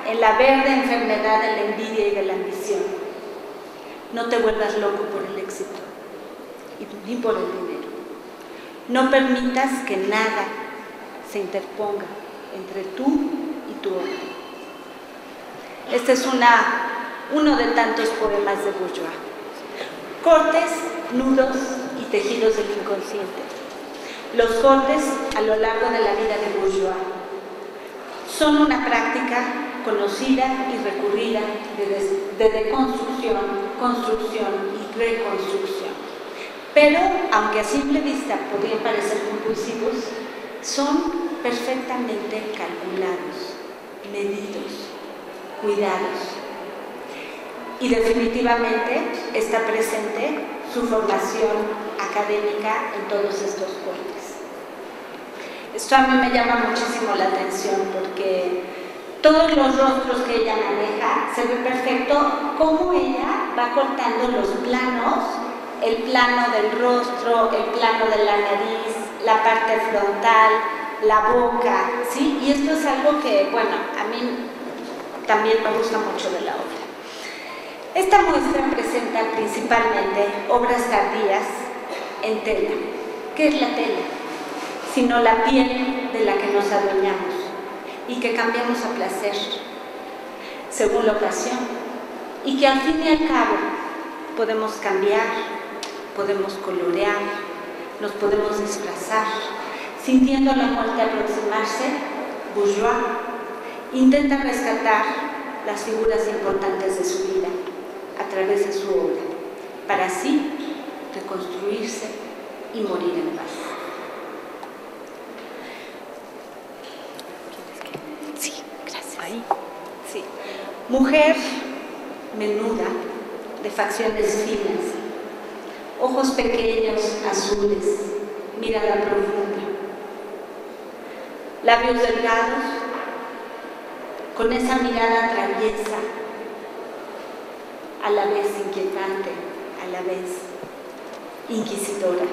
en la verde enfermedad de la envidia y de la ambición. No te vuelvas loco por el éxito ni por el dinero. No permitas que nada se interponga entre tú y tu obra. Este es uno de tantos poemas de Bourgeois. Cortes, nudos y tejidos del inconsciente. Los cortes a lo largo de la vida de Bourgeois son una práctica conocida y recurrida de deconstrucción, construcción y reconstrucción. Pero, aunque a simple vista podrían parecer compulsivos, son perfectamente calculados, medidos, cuidados. Y definitivamente está presente su formación académica en todos estos cortes. Esto a mí me llama muchísimo la atención porque todos los rostros que ella maneja se ve perfecto cómo ella va cortando los planos, el plano del rostro, el plano de la nariz, la parte frontal, la boca, ¿sí? Y esto es algo que, bueno, a mí también me gusta mucho de la obra. Esta muestra presenta principalmente obras tardías en tela. ¿Qué es la tela? Sino la piel de la que nos adueñamos y que cambiamos a placer, según la ocasión, y que al fin y al cabo podemos cambiar, podemos colorear, nos podemos disfrazar. Sintiendo la muerte aproximarse, Bourgeois intenta rescatar las figuras importantes de su vida a través de su obra, para así reconstruirse y morir en paz. Sí, gracias. Ahí. Sí. Mujer menuda, de facciones finas, ojos pequeños, azules, mirada profunda, labios delgados, con esa mirada traviesa, a la vez inquietante, a la vez inquisidora.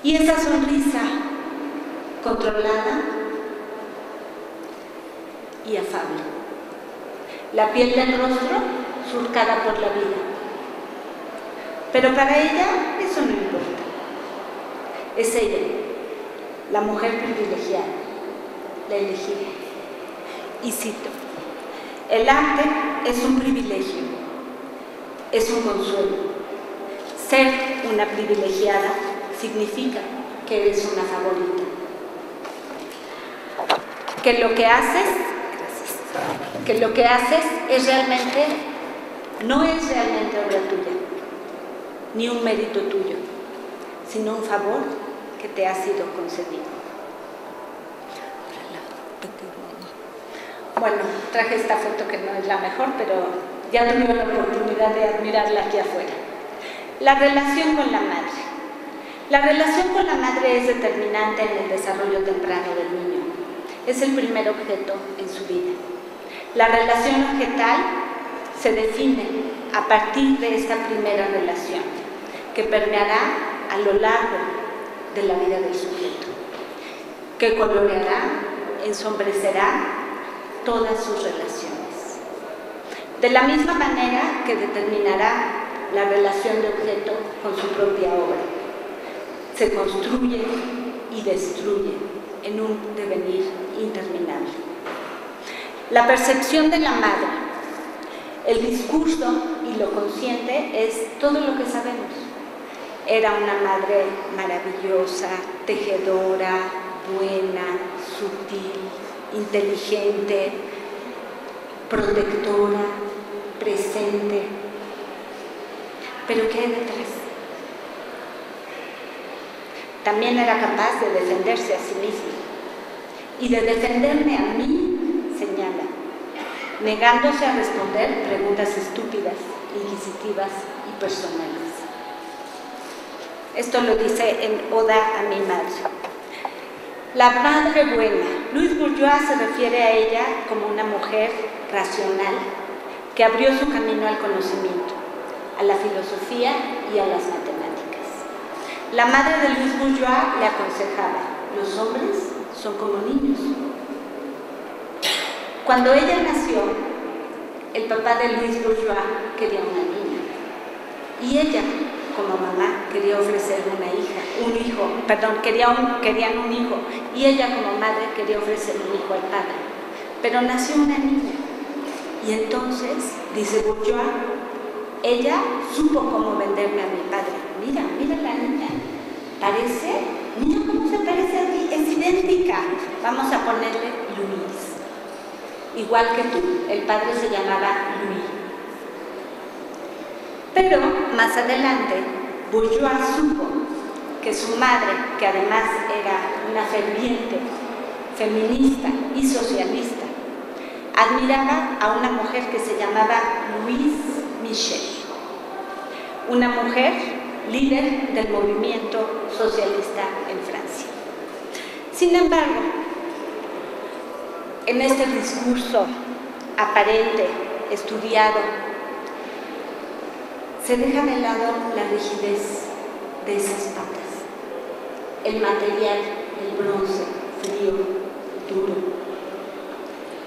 Y esa sonrisa controlada y afable. La piel del rostro surcada por la vida. Pero para ella eso no importa. Es ella, la mujer privilegiada, la elegida. Y cito: el arte es un privilegio, es un consuelo. Ser una privilegiada significa que eres una favorita. Que lo que haces es realmente, no es realmente obra tuya, ni un mérito tuyo, sino un favor que te ha sido concedido. Bueno, traje esta foto que no es la mejor, pero ya tuve la oportunidad de admirarla aquí afuera. La relación con la madre. La relación con la madre es determinante en el desarrollo temprano del niño. Es el primer objeto en su vida. La relación objetal se define a partir de esta primera relación, que permeará a lo largo de la vida del sujeto, que coloreará, ensombrecerá todas sus relaciones. De la misma manera que determinará la relación de objeto con su propia obra. Se construye y destruye en un devenir interminable. La percepción de la madre, el discurso y lo consciente es todo lo que sabemos. Era una madre maravillosa, tejedora, buena, sutil, inteligente, protectora, presente. ¿Pero qué hay detrás? También era capaz de defenderse a sí misma y de defenderme a mí, señala, negándose a responder preguntas estúpidas, inquisitivas y personales. Esto lo dice en Oda a mi madre. La madre buena. Louis Bourgeois se refiere a ella como una mujer racional que abrió su camino al conocimiento, a la filosofía y a las matemáticas. La madre de Louis Bourgeois le aconsejaba: los hombres son como niños. Cuando ella nació, el papá de Louis Bourgeois quería una niña y ella, como mamá, quería ofrecerle querían un hijo, y ella como madre quería ofrecerle un hijo al padre, pero nació una niña. Y entonces, dice Bourgeois, ella supo cómo venderme a mi padre. Mira la niña, mira cómo se parece a ti, es idéntica, vamos a ponerle Louise. Igual que tú, el padre se llamaba Louis. Pero más adelante, Bourgeois supo que su madre, que además era una ferviente feminista y socialista, admiraba a una mujer que se llamaba Louise Michel, una mujer líder del movimiento socialista en Francia. Sin embargo, en este discurso aparente, estudiado, se deja de lado la rigidez de esas patas, el material, el bronce, frío, duro,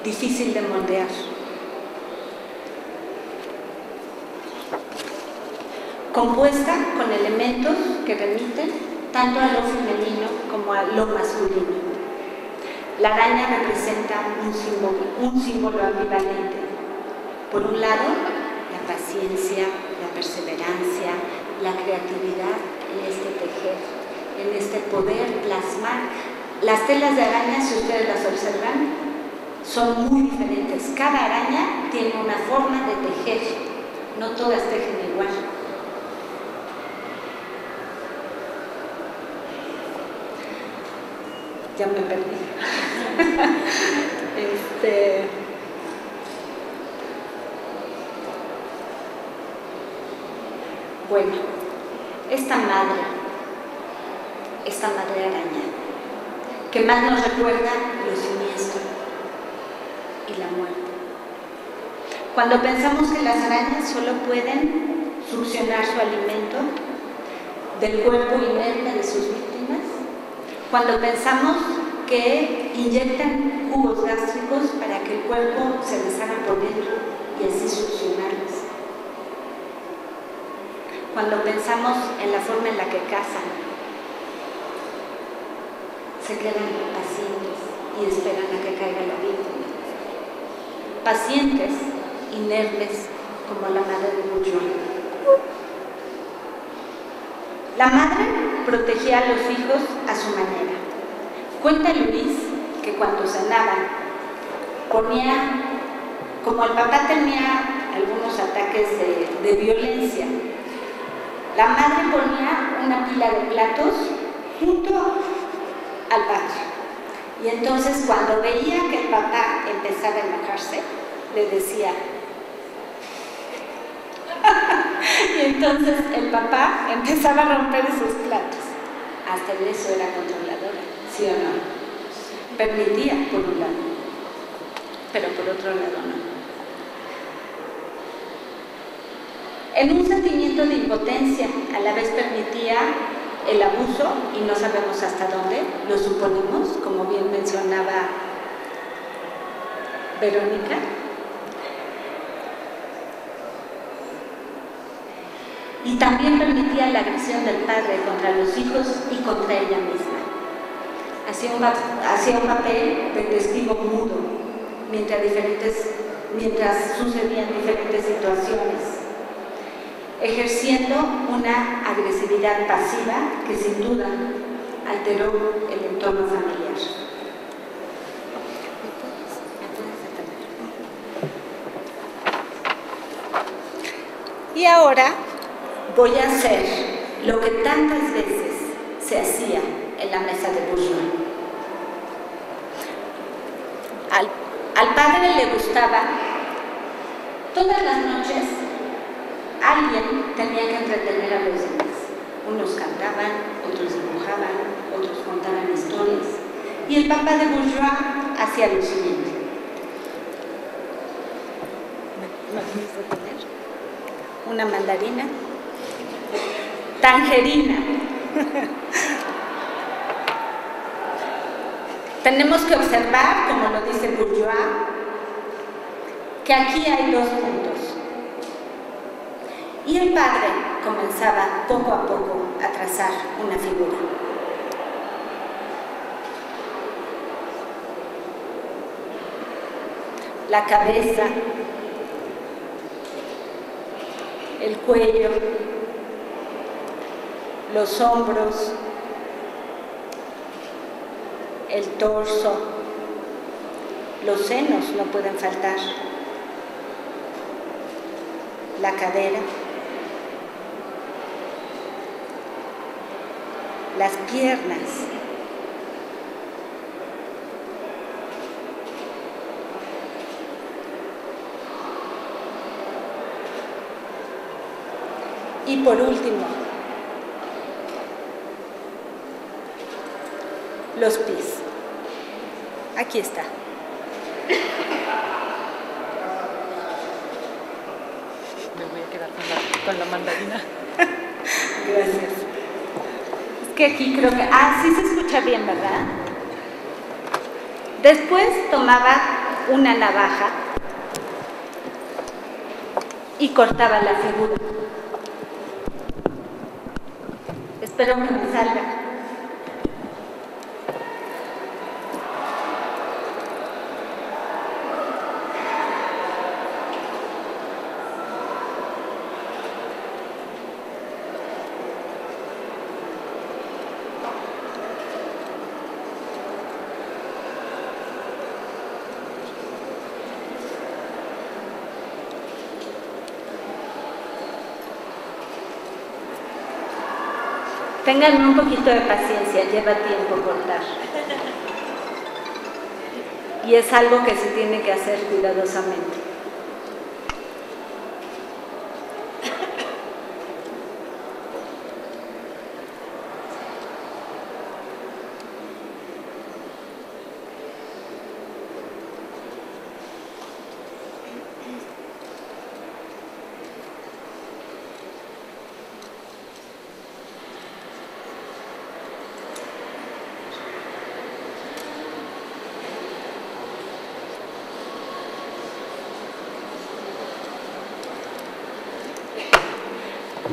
difícil de moldear. Compuesta con elementos que remiten tanto a lo femenino como a lo masculino. La araña representa un símbolo ambivalente. Por un lado, la paciencia, la perseverancia, la creatividad en este tejer, en este poder plasmar. Las telas de araña, si ustedes las observan, son muy diferentes. Cada araña tiene una forma de tejer, no todas tejen igual. Ya me perdí. Bueno, esta madre araña, que más nos recuerda lo siniestro y la muerte. Cuando pensamos que las arañas solo pueden succionar su alimento del cuerpo inerte de sus víctimas, cuando pensamos que inyectan jugos gástricos para que el cuerpo se deshaga por dentro y así succionarlas, cuando pensamos en la forma en la que cazan, se quedan pacientes y esperan a que caiga la víctima. Pacientes, inermes, como la madre de Bourgeois. La madre protegía a los hijos a su manera. Cuenta Luis que cuando cenaban ponía, como el papá tenía algunos ataques de violencia, la madre ponía una pila de platos junto al patio. Y entonces cuando veía que el papá empezaba a enojarse, le decía. Y entonces el papá empezaba a romper esos platos. Hasta en eso era controladora, ¿sí o no? Permitía por un lado, pero por otro lado no. En un sentimiento de impotencia, a la vez permitía el abuso, y no sabemos hasta dónde, lo suponemos, como bien mencionaba Verónica. Y también permitía la agresión del padre contra los hijos y contra ella misma. Hacía un papel de testigo mudo mientras sucedían diferentes situaciones, ejerciendo una agresividad pasiva que sin duda alteró el entorno familiar. Y ahora voy a hacer lo que tantas veces se hacía en la mesa de Bourgeois. Al padre le gustaba, todas las noches alguien tenía que entretener a los demás. Unos cantaban, otros dibujaban, otros contaban historias. Y el papá de Bourgeois hacía lo siguiente. ¿Me permiso tener? Una mandarina. Tangerina. Tenemos que observar, como lo dice Bourgeois, que aquí hay dos puntos. Y el padre comenzaba poco a poco a trazar una figura. La cabeza, el cuello, los hombros, el torso, los senos no pueden faltar, la cadera, las piernas, y por último, los pies. Aquí está. Me voy a quedar con la mandarina. Gracias. Es que aquí creo que... sí se escucha bien, ¿verdad? Después tomaba una navaja y cortaba la figura. Espero que me salga. Tengan un poquito de paciencia, lleva tiempo cortar. Y es algo que se tiene que hacer cuidadosamente.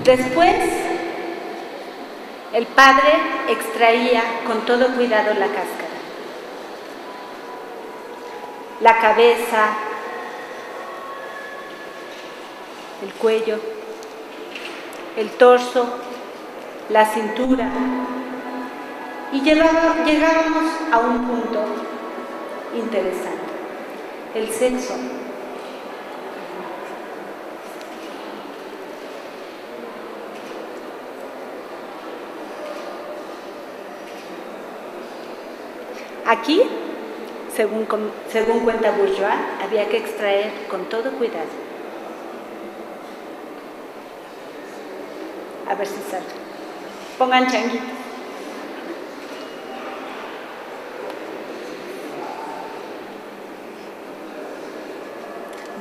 Después, el padre extraía con todo cuidado la cáscara, la cabeza, el cuello, el torso, la cintura, y llegábamos a un punto interesante, el sexo. Aquí, según cuenta Bourgeois, había que extraer con todo cuidado. A ver si sale. Pongan changuitos.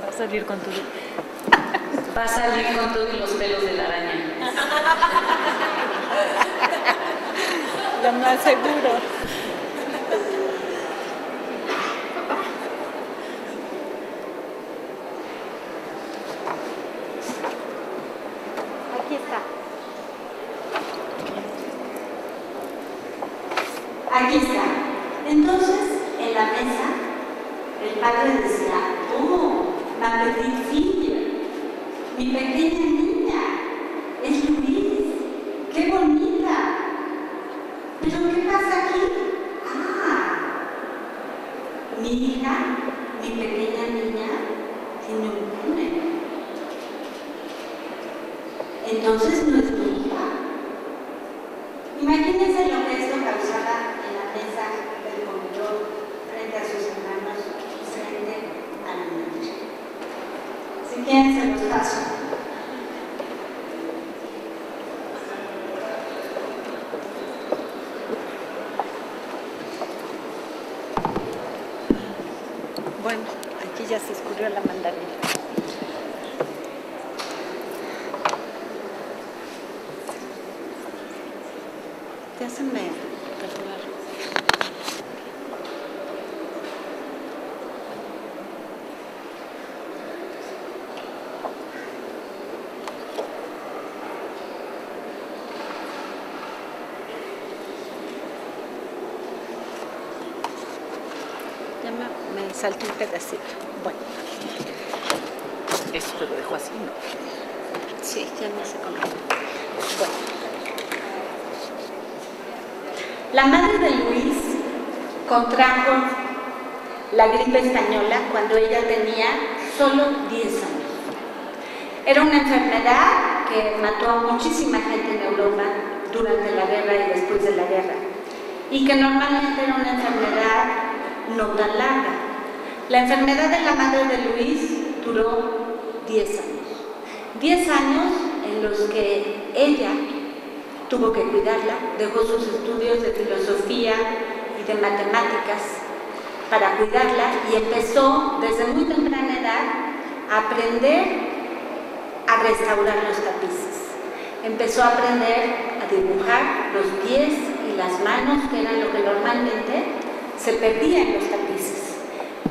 Va a salir con todo. Va a salir con todos los pelos de la araña. Lo más seguro. Aquí está. Aquí está. Entonces, en la mesa, el padre decía, oh, ma petite fille, mi pequeña niña, es Louise, qué bonita. ¿Pero qué pasa aquí? Ah, mi hija, mi pequeña niña, tiene un pene. Entonces no es mi hija. Imagínense lo que esto causaba en la mesa del comedor frente a sus hermanos y frente a la madre. Si quieren se los paso. Bueno, aquí ya se escurrió la mandarina. Ya se me perforaron. Ya me salté un pedacito. Bueno. Esto lo dejo así, ¿no? Sí, ya no sé cómo. Bueno. La madre de Luis contrajo la gripe española cuando ella tenía solo 10 años. Era una enfermedad que mató a muchísima gente en Europa durante la guerra y después de la guerra, y que normalmente era una enfermedad no tan larga. La enfermedad de la madre de Luis duró 10 años. 10 años en los que ella tuvo que cuidarla, dejó sus estudios de filosofía y de matemáticas para cuidarla y empezó desde muy temprana edad a aprender a restaurar los tapices. Empezó a aprender a dibujar los pies y las manos, que eran lo que normalmente se perdía en los tapices.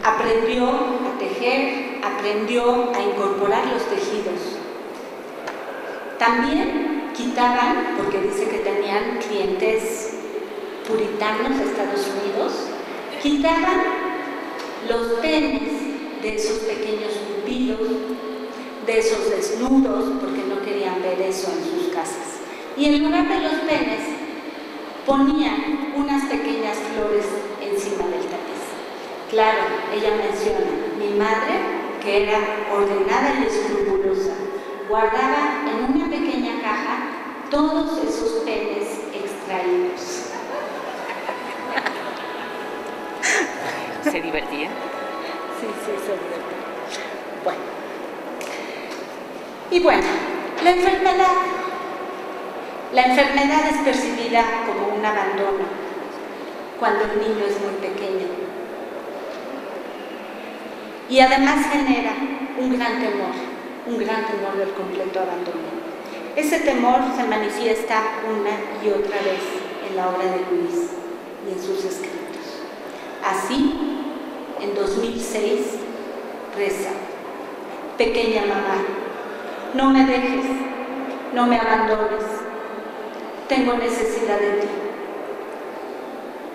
Aprendió a tejer, aprendió a incorporar los tejidos. También quitaban, porque dice que tenían clientes puritanos de Estados Unidos, quitaban los penes de esos pequeños cupidos, de esos desnudos, porque no querían ver eso en sus casas. Y en lugar de los penes, ponían unas pequeñas flores encima del tapiz. Claro, ella menciona, mi madre, que era ordenada y escrupulosa, guardaba en una pequeña caja todos esos penes extraídos. ¿Se divertía? Sí, se divertía. Bueno. Y bueno, la enfermedad es percibida como un abandono cuando el niño es muy pequeño. Y además genera un gran temor del completo abandono. Ese temor se manifiesta una y otra vez en la obra de Luis y en sus escritos. Así, en 2006, reza: pequeña mamá, no me dejes, no me abandones, tengo necesidad de ti,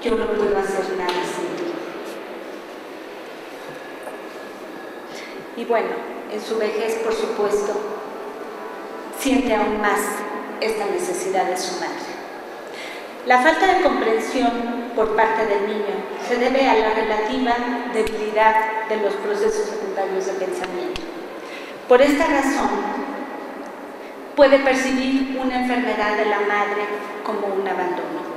yo no puedo hacer nada sin ti. Y bueno, en su vejez, por supuesto, siente aún más esta necesidad de su madre. La falta de comprensión por parte del niño se debe a la relativa debilidad de los procesos secundarios de pensamiento. Por esta razón, puede percibir una enfermedad de la madre como un abandono.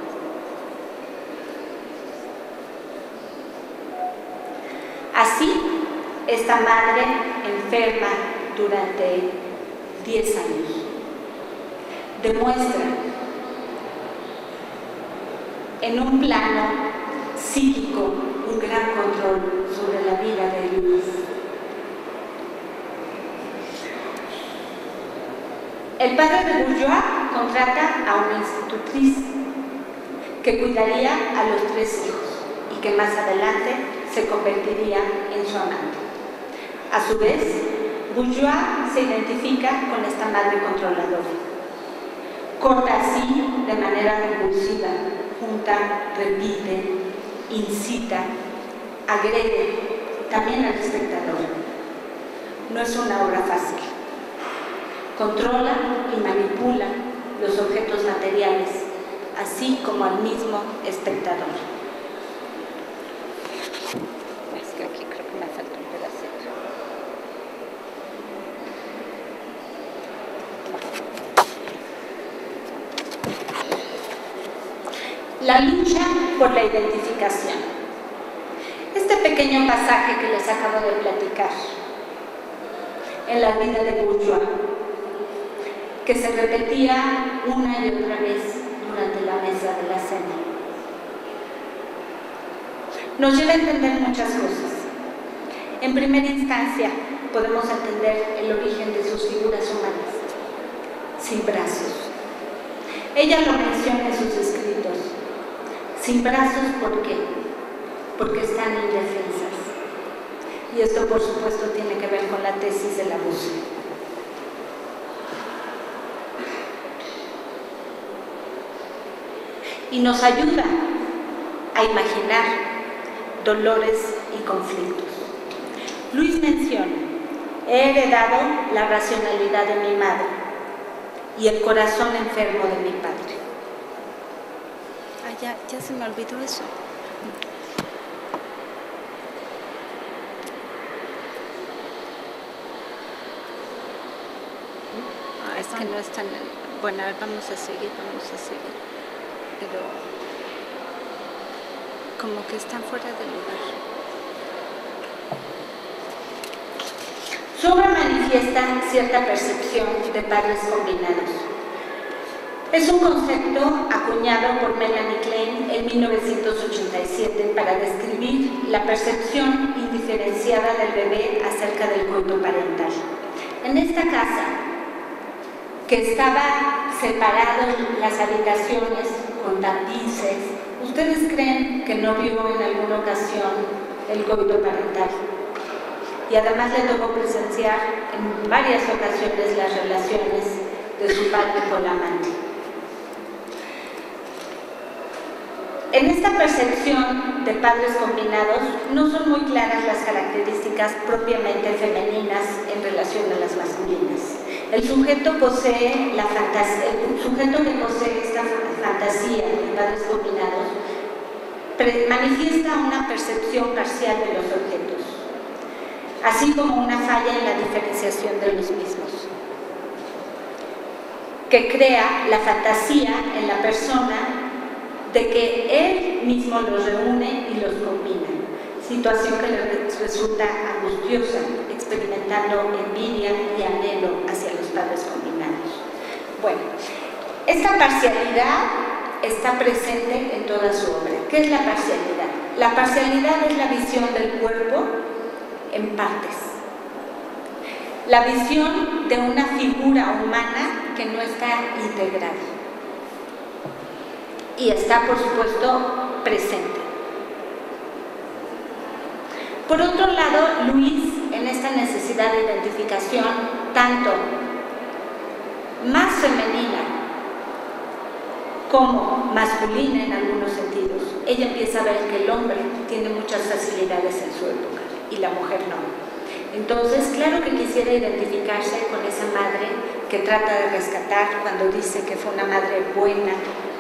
Así, esta madre enferma durante 10 años demuestra en un plano psíquico un gran control sobre la vida de Luis. El padre de Bourgeois contrata a una institutriz que cuidaría a los 3 hijos y que más adelante se convertiría en su amante. A su vez, Bourgeois se identifica con esta madre controladora. Corta así de manera compulsiva, junta, repite, incita, agrede también al espectador. No es una obra fácil. Controla y manipula los objetos materiales, así como al mismo espectador. Es que aquí creo que me falta un pedacito. La lucha por la identificación. Este pequeño pasaje que les acabo de platicar en la vida de Bourgeois, que se repetía una y otra vez durante la mesa de la cena, nos lleva a entender muchas cosas. En primera instancia, podemos entender el origen de sus figuras humanas, sin brazos. Ella lo menciona en sus escritos. Sin brazos, ¿por qué? Porque están indefensas. Y esto, por supuesto, tiene que ver con la tesis del abuso. Y nos ayuda a imaginar dolores y conflictos. Luis menciona: he heredado la racionalidad de mi madre y el corazón enfermo de mi padre. Ya se me olvidó eso. Es que no es tan... Bueno, a ver, vamos a seguir. Pero como que están fuera de lugar. Su obra manifiesta cierta percepción de padres combinados. Es un concepto acuñado por Melanie Klein en 1987 para describir la percepción indiferenciada del bebé acerca del coito parental. En esta casa, que estaba separado las habitaciones con tapices, ¿ustedes creen que no vio en alguna ocasión el coito parental? Y además le tocó presenciar en varias ocasiones las relaciones de su padre con la amante. En esta percepción de padres combinados no son muy claras las características propiamente femeninas en relación a las masculinas. El sujeto que posee esta fantasía de padres combinados manifiesta una percepción parcial de los objetos, así como una falla en la diferenciación de los mismos, que crea la fantasía en la persona de que él mismo los reúne y los combina, situación que le resulta angustiosa, experimentando envidia y anhelo hacia los padres combinados. Bueno, esta parcialidad está presente en toda su obra. ¿Qué es la parcialidad? La parcialidad es la visión del cuerpo en partes. La visión de una figura humana que no está integrada. Y está, por supuesto, presente. Por otro lado, Luis, en esta necesidad de identificación, tanto más femenina como masculina en algunos sentidos, ella empieza a ver que el hombre tiene muchas facilidades en su época y la mujer no. Entonces, claro que quisiera identificarse con esa madre que trata de rescatar cuando dice que fue una madre buena,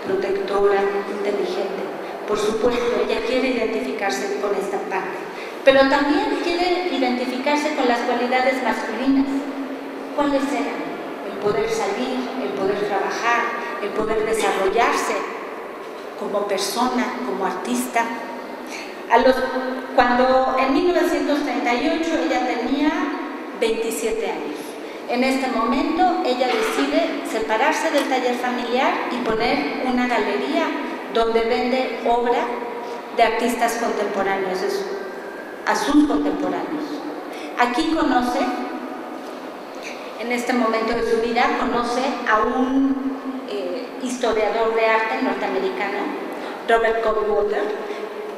protectora, inteligente. Por supuesto, ella quiere identificarse con esta parte, pero también quiere identificarse con las cualidades masculinas. ¿Cuáles eran? El poder salir, el poder trabajar, el poder desarrollarse como persona, como artista. Cuando en 1938 ella tenía 27 años. En este momento ella decide separarse del taller familiar y poner una galería donde vende obra de artistas contemporáneos, a sus contemporáneos. Aquí conoce, en este momento de su vida, conoce a un historiador de arte norteamericano, Robert Goldwater,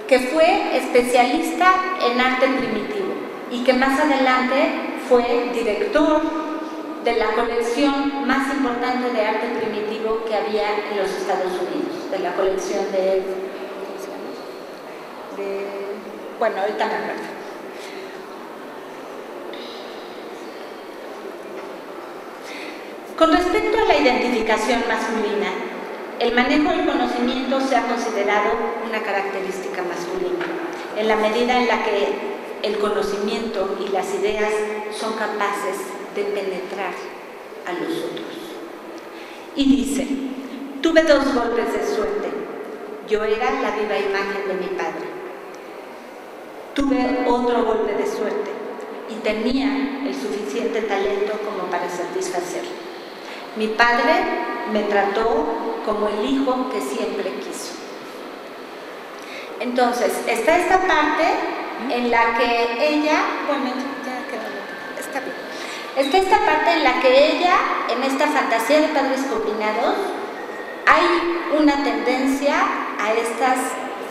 que fue especialista en arte primitivo y que más adelante fue director de la colección más importante de arte primitivo que había en los Estados Unidos, de la colección bueno, ahorita me acuerdo. Con respecto a la identificación masculina, el manejo del conocimiento se ha considerado una característica masculina, en la medida en la que el conocimiento y las ideas son capaces de penetrar a los otros. Y dice, tuve 2 golpes de suerte. Yo era la viva imagen de mi padre. Tuve otro golpe de suerte y tenía el suficiente talento como para satisfacerlo. Mi padre me trató como el hijo que siempre quiso. Entonces, está esta parte en la que ella, bueno, ya quedó, está bien. Está esta parte en la que ella, en esta fantasía de padres combinados, hay una tendencia a estas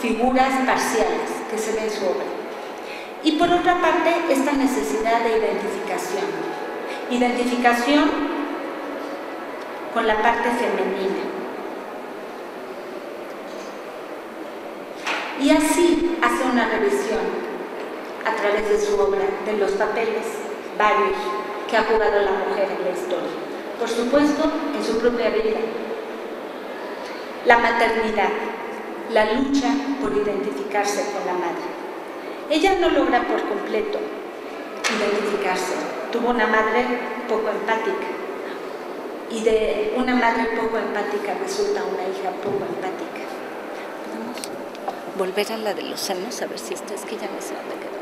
figuras parciales que se ven en su obra. Y por otra parte, esta necesidad de identificación. Identificación con la parte femenina. Y así hace una revisión a través de su obra, de los papeles varios que ha jugado la mujer en la historia. Por supuesto, en su propia vida. La maternidad, la lucha por identificarse con la madre. Ella no logra por completo identificarse. Tuvo una madre poco empática. Y de una madre poco empática resulta una hija poco empática. ¿Podemos volver a la de los senos? A ver si esto es que ya no sé dónde quedó.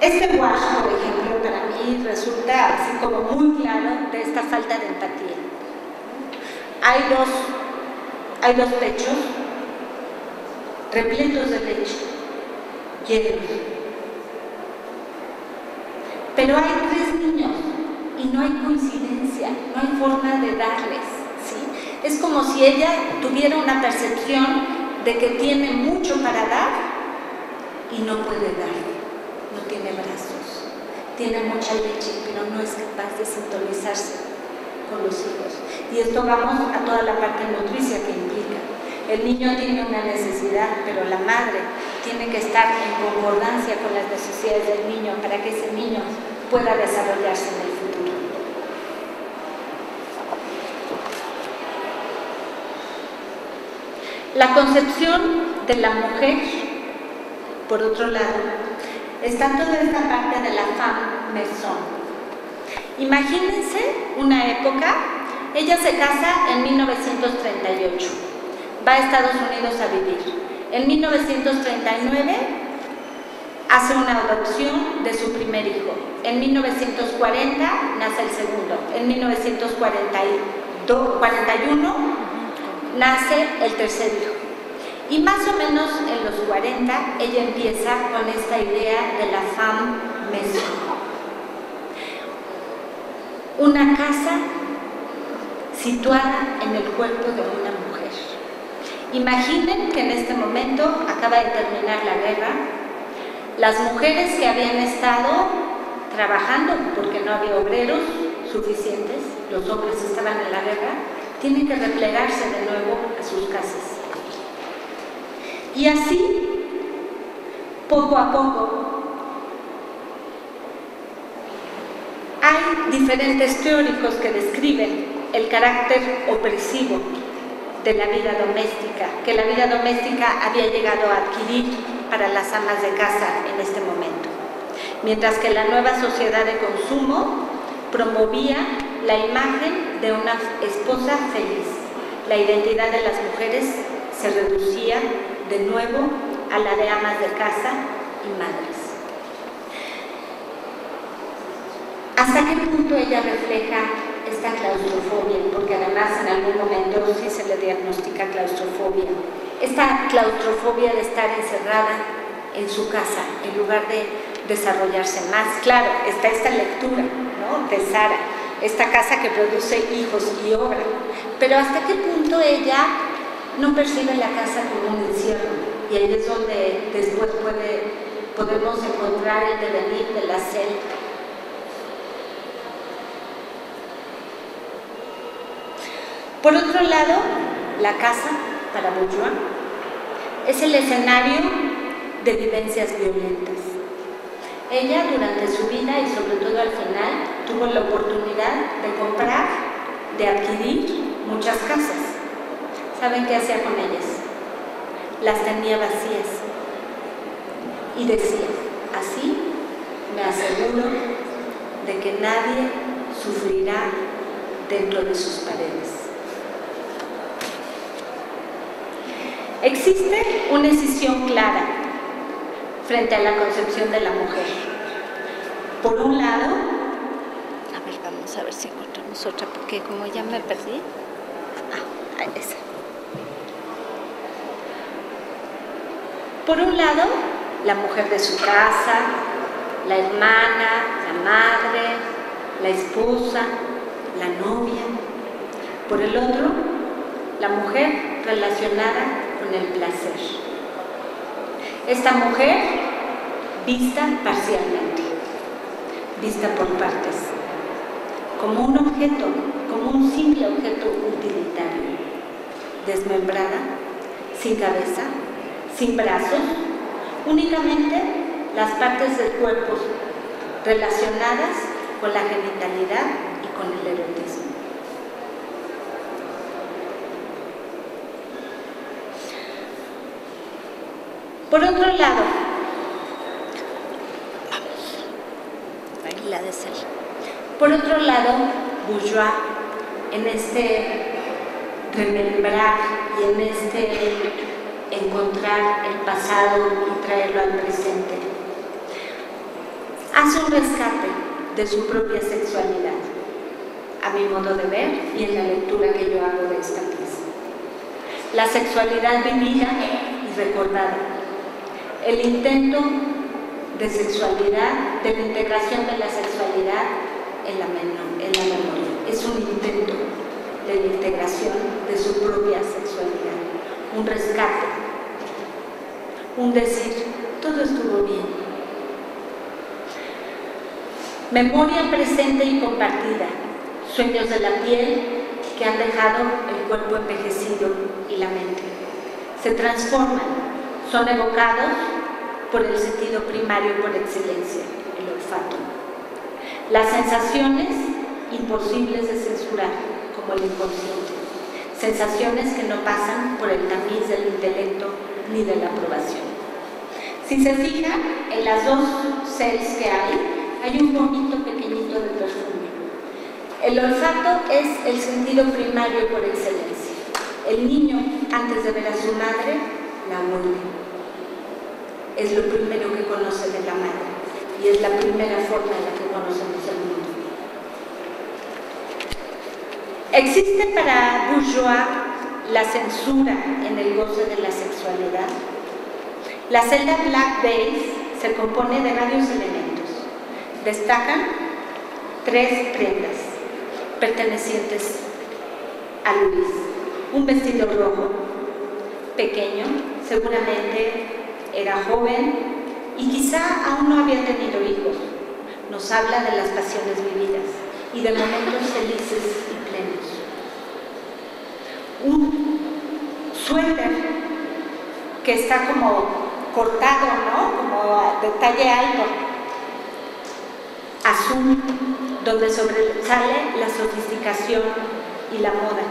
Este wash, por ejemplo, para mí resulta así como muy claro de esta falta de empatía. Hay dos pechos repletos de leche, llenos. Pero hay 3 niños y no hay coincidencia, no hay forma de darles, ¿sí? Es como si ella tuviera una percepción de que tiene mucho para dar y no puede dar. No tiene brazos, tiene mucha leche, pero no es capaz de sintonizarse con los hijos. Y esto vamos a toda la parte nutricia que implica. El niño tiene una necesidad, pero la madre tiene que estar en concordancia con las necesidades del niño para que ese niño pueda desarrollarse en el futuro. La concepción de la mujer, por otro lado, está toda esta parte de la femme maison. Imagínense una época, ella se casa en 1938, va a Estados Unidos a vivir. En 1939 hace una adopción de su primer hijo. En 1940 nace el segundo. En 1941 nace el tercer hijo. Y más o menos en los 40 ella empieza con esta idea de la femme maison. Una casa situada en el cuerpo de una mujer. Imaginen que en este momento acaba de terminar la guerra. Las mujeres que habían estado trabajando porque no había obreros suficientes, los hombres estaban en la guerra, tienen que replegarse de nuevo a sus casas. Y así, poco a poco, Hay diferentes teóricos que describen el carácter opresivo de la vida doméstica, que la vida doméstica había llegado a adquirir para las amas de casa en este momento. Mientras que la nueva sociedad de consumo promovía la imagen de una esposa feliz. La identidad de las mujeres se reducía de nuevo a la de amas de casa y madres. ¿Hasta qué punto ella refleja esta claustrofobia? Porque además en algún momento sí se le diagnostica claustrofobia. Esta claustrofobia de estar encerrada en su casa en lugar de desarrollarse más. Claro, está esta lectura, ¿no?, de Sara, esta casa que produce hijos y obra, pero ¿hasta qué punto ella no percibe la casa como un encierro? Y ahí es donde después podemos encontrar el devenir de la celda. Por otro lado, la casa, para Bourgeois, es el escenario de vivencias violentas. Ella, durante su vida y sobre todo al final, tuvo la oportunidad de comprar, de adquirir muchas casas. ¿Saben qué hacía con ellas? Las tenía vacías. Y decía, así me aseguro de que nadie sufrirá dentro de sus paredes. Existe una escisión clara frente a la concepción de la mujer. Por un lado, a ver, vamos a ver si encontramos otra, porque como ya me perdí. Ahí está. Por un lado, la mujer de su casa, la hermana, la madre, la esposa, la novia. Por el otro, la mujer relacionada con el placer. Esta mujer vista parcialmente, vista por partes, como un objeto, como un simple objeto utilitario, desmembrada, sin cabeza, sin brazos, únicamente las partes del cuerpo relacionadas con la genitalidad y con el erotismo. Por otro lado, la de ser. Por otro lado, Bourgeois, en este remembrar y en este encontrar el pasado y traerlo al presente, hace un rescate de su propia sexualidad, a mi modo de ver y en la lectura que yo hago de esta pieza. La sexualidad vivida y recordada, el intento de sexualidad, de la integración de la sexualidad en la memoria. Es un intento de la integración de su propia sexualidad, un rescate, un decir, todo estuvo bien. Memoria presente y compartida, sueños de la piel que han dejado el cuerpo envejecido y la mente. Se transforman, son evocados por el sentido primario por excelencia, el olfato. Las sensaciones imposibles de censurar, como el inconsciente. Sensaciones que no pasan por el tamiz del intelecto ni de la aprobación. Si se fijan, en las dos cells que hay un poquito pequeñito de perfume. El olfato es el sentido primario por excelencia. El niño, antes de ver a su madre, la huele. Es lo primero que conoce de la madre y es la primera forma en la que conocemos el mundo. ¿Existe para Bourgeois la censura en el goce de la sexualidad? La celda Black Base se compone de varios elementos. Destacan 3 prendas pertenecientes a Luis. Un vestido rojo, pequeño, seguramente era joven y quizá aún no había tenido hijos. Nos habla de las pasiones vividas y de momentos felices y plenos. Un suéter que está como cortado, ¿no?, como de talle alto, azul, donde sobresale la sofisticación y la moda,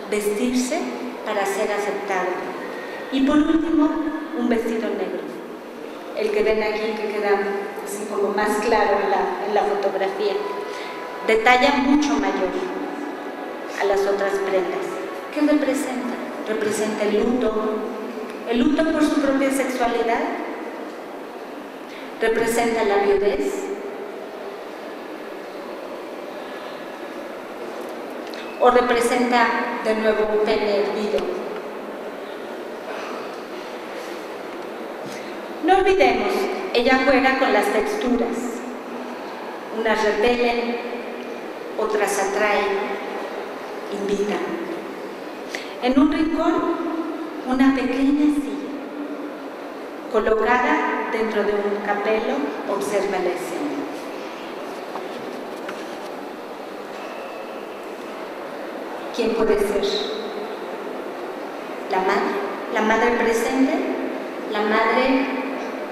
vestirse para ser aceptado. Y por último, un vestido negro, el que ven aquí, que queda así como más claro en la fotografía, de talla mucho mayor a las otras prendas. ¿Qué representa? Representa el luto por su propia sexualidad, representa la viudez, o representa de nuevo un pene hervido. No olvidemos, ella juega con las texturas. Unas repelen, otras atraen, invitan. En un rincón, una pequeña silla, colocada dentro de un capelo, observa la escena. ¿Quién puede ser? La madre presente, la madre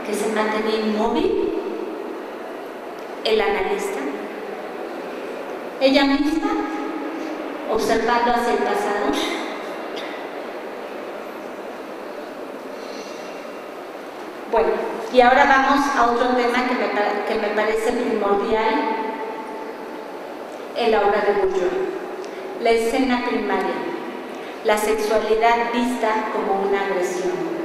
que se mantenía inmóvil, el analista, ella misma, observando hacia el pasado. Bueno, y ahora vamos a otro tema que me parece primordial en la obra de Bourdieu: la escena primaria, la sexualidad vista como una agresión.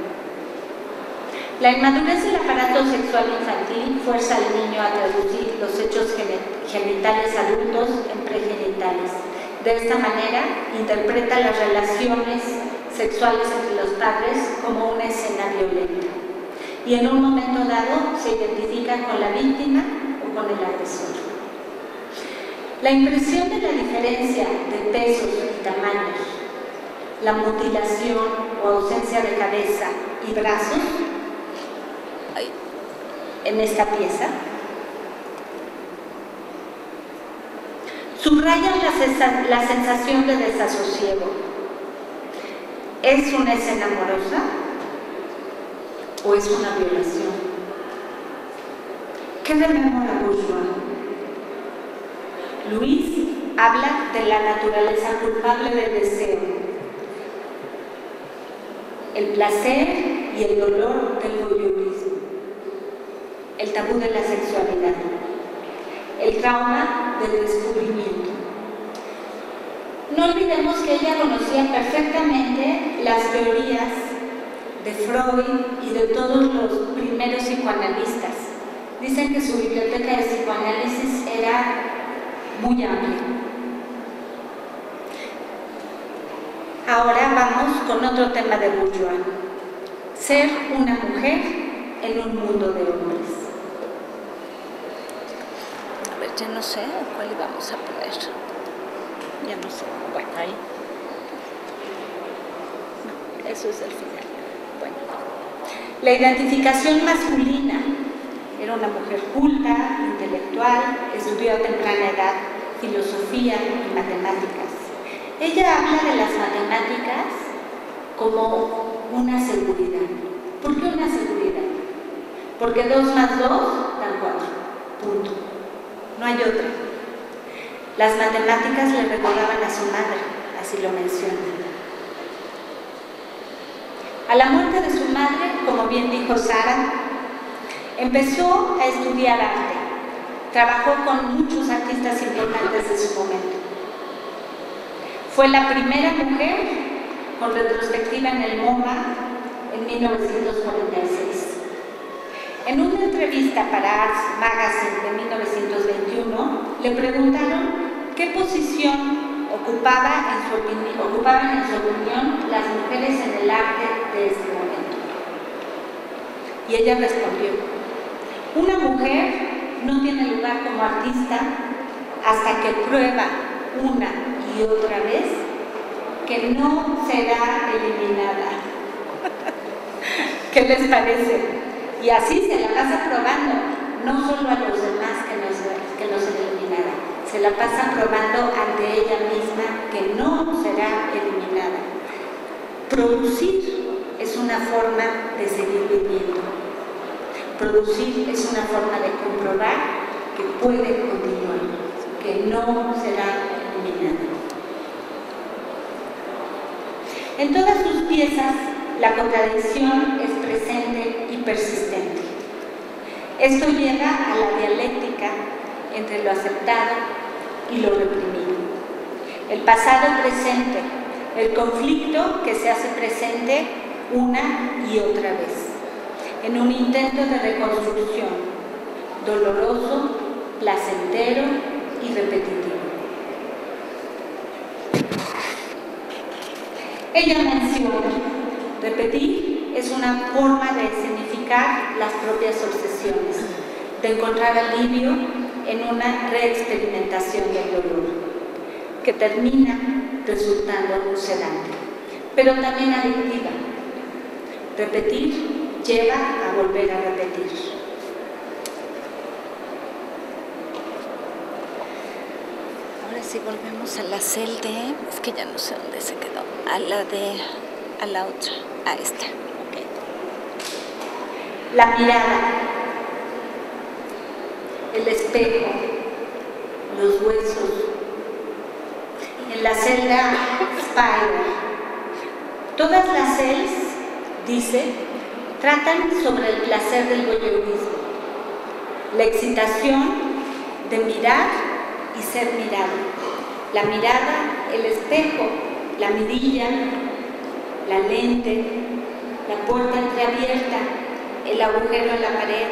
La inmadurez del aparato sexual infantil fuerza al niño a traducir los hechos genitales adultos en pregenitales. De esta manera, interpreta las relaciones sexuales entre los padres como una escena violenta. Y en un momento dado se identifica con la víctima o con el agresor. La impresión de la diferencia de pesos y tamaños, la mutilación o ausencia de cabeza y brazos en esta pieza subrayan la sensación de desasosiego. ¿Es una escena amorosa o es una violación? ¿Qué rememora Bourdieu? Luis habla de la naturaleza culpable del deseo, el placer y el dolor del voyeurismo, el tabú de la sexualidad, el trauma del descubrimiento. No olvidemos que ella conocía perfectamente las teorías de Freud y de todos los primeros psicoanalistas. Dicen que su biblioteca de psicoanálisis era muy amplia. Ahora vamos con otro tema de Bourdieu: ser una mujer en un mundo de hombres. A ver, ya no sé cuál vamos a poner. Ya no sé. Bueno, ahí. No, eso es el final. Bueno. La identificación masculina: era una mujer culta, intelectual, estudió a temprana edad filosofía y matemáticas. Ella habla de las matemáticas como una seguridad. ¿Por qué una seguridad? Porque 2 más 2 dan 4. Punto. No hay otra. Las matemáticas le recordaban a su madre, así lo menciona. A la muerte de su madre, como bien dijo Sara, empezó a estudiar arte. Trabajó con muchos artistas importantes de su momento. Fue la primera mujer con retrospectiva en el MoMA en 1946. En una entrevista para Arts Magazine de 1921, le preguntaron qué posición ocupaban en su opinión las mujeres en el arte de ese momento. Y ella respondió: una mujer no tiene lugar como artista hasta que prueba una y otra vez que no será eliminada. ¿Qué les parece? Y así se la pasa probando, no solo a los demás que no se eliminara, se la pasa probando ante ella misma que no será eliminada. Producir es una forma de seguir viviendo. Producir es una forma de comprobar que puede continuar, que no será eliminado. En todas sus piezas, la contradicción es presente y persistente. Esto lleva a la dialéctica entre lo aceptado y lo reprimido. El pasado presente, el conflicto que se hace presente una y otra vez, en un intento de reconstrucción, doloroso, placentero y repetitivo. Ella menciona, repetir es una forma de escenificar las propias obsesiones, de encontrar alivio en una reexperimentación del dolor, que termina resultando sedante, pero también adictiva. Repetir lleva a volver a repetir. Ahora sí volvemos a la celda, es que ya no sé dónde se quedó, a la otra, a esta. Okay. La mirada, el espejo, los huesos. En la celda Spiral, todas las celdas, dice, tratan sobre el placer del voyeurismo, la excitación de mirar y ser mirado. La mirada, el espejo, la mirilla, la lente, la puerta entreabierta, el agujero en la pared.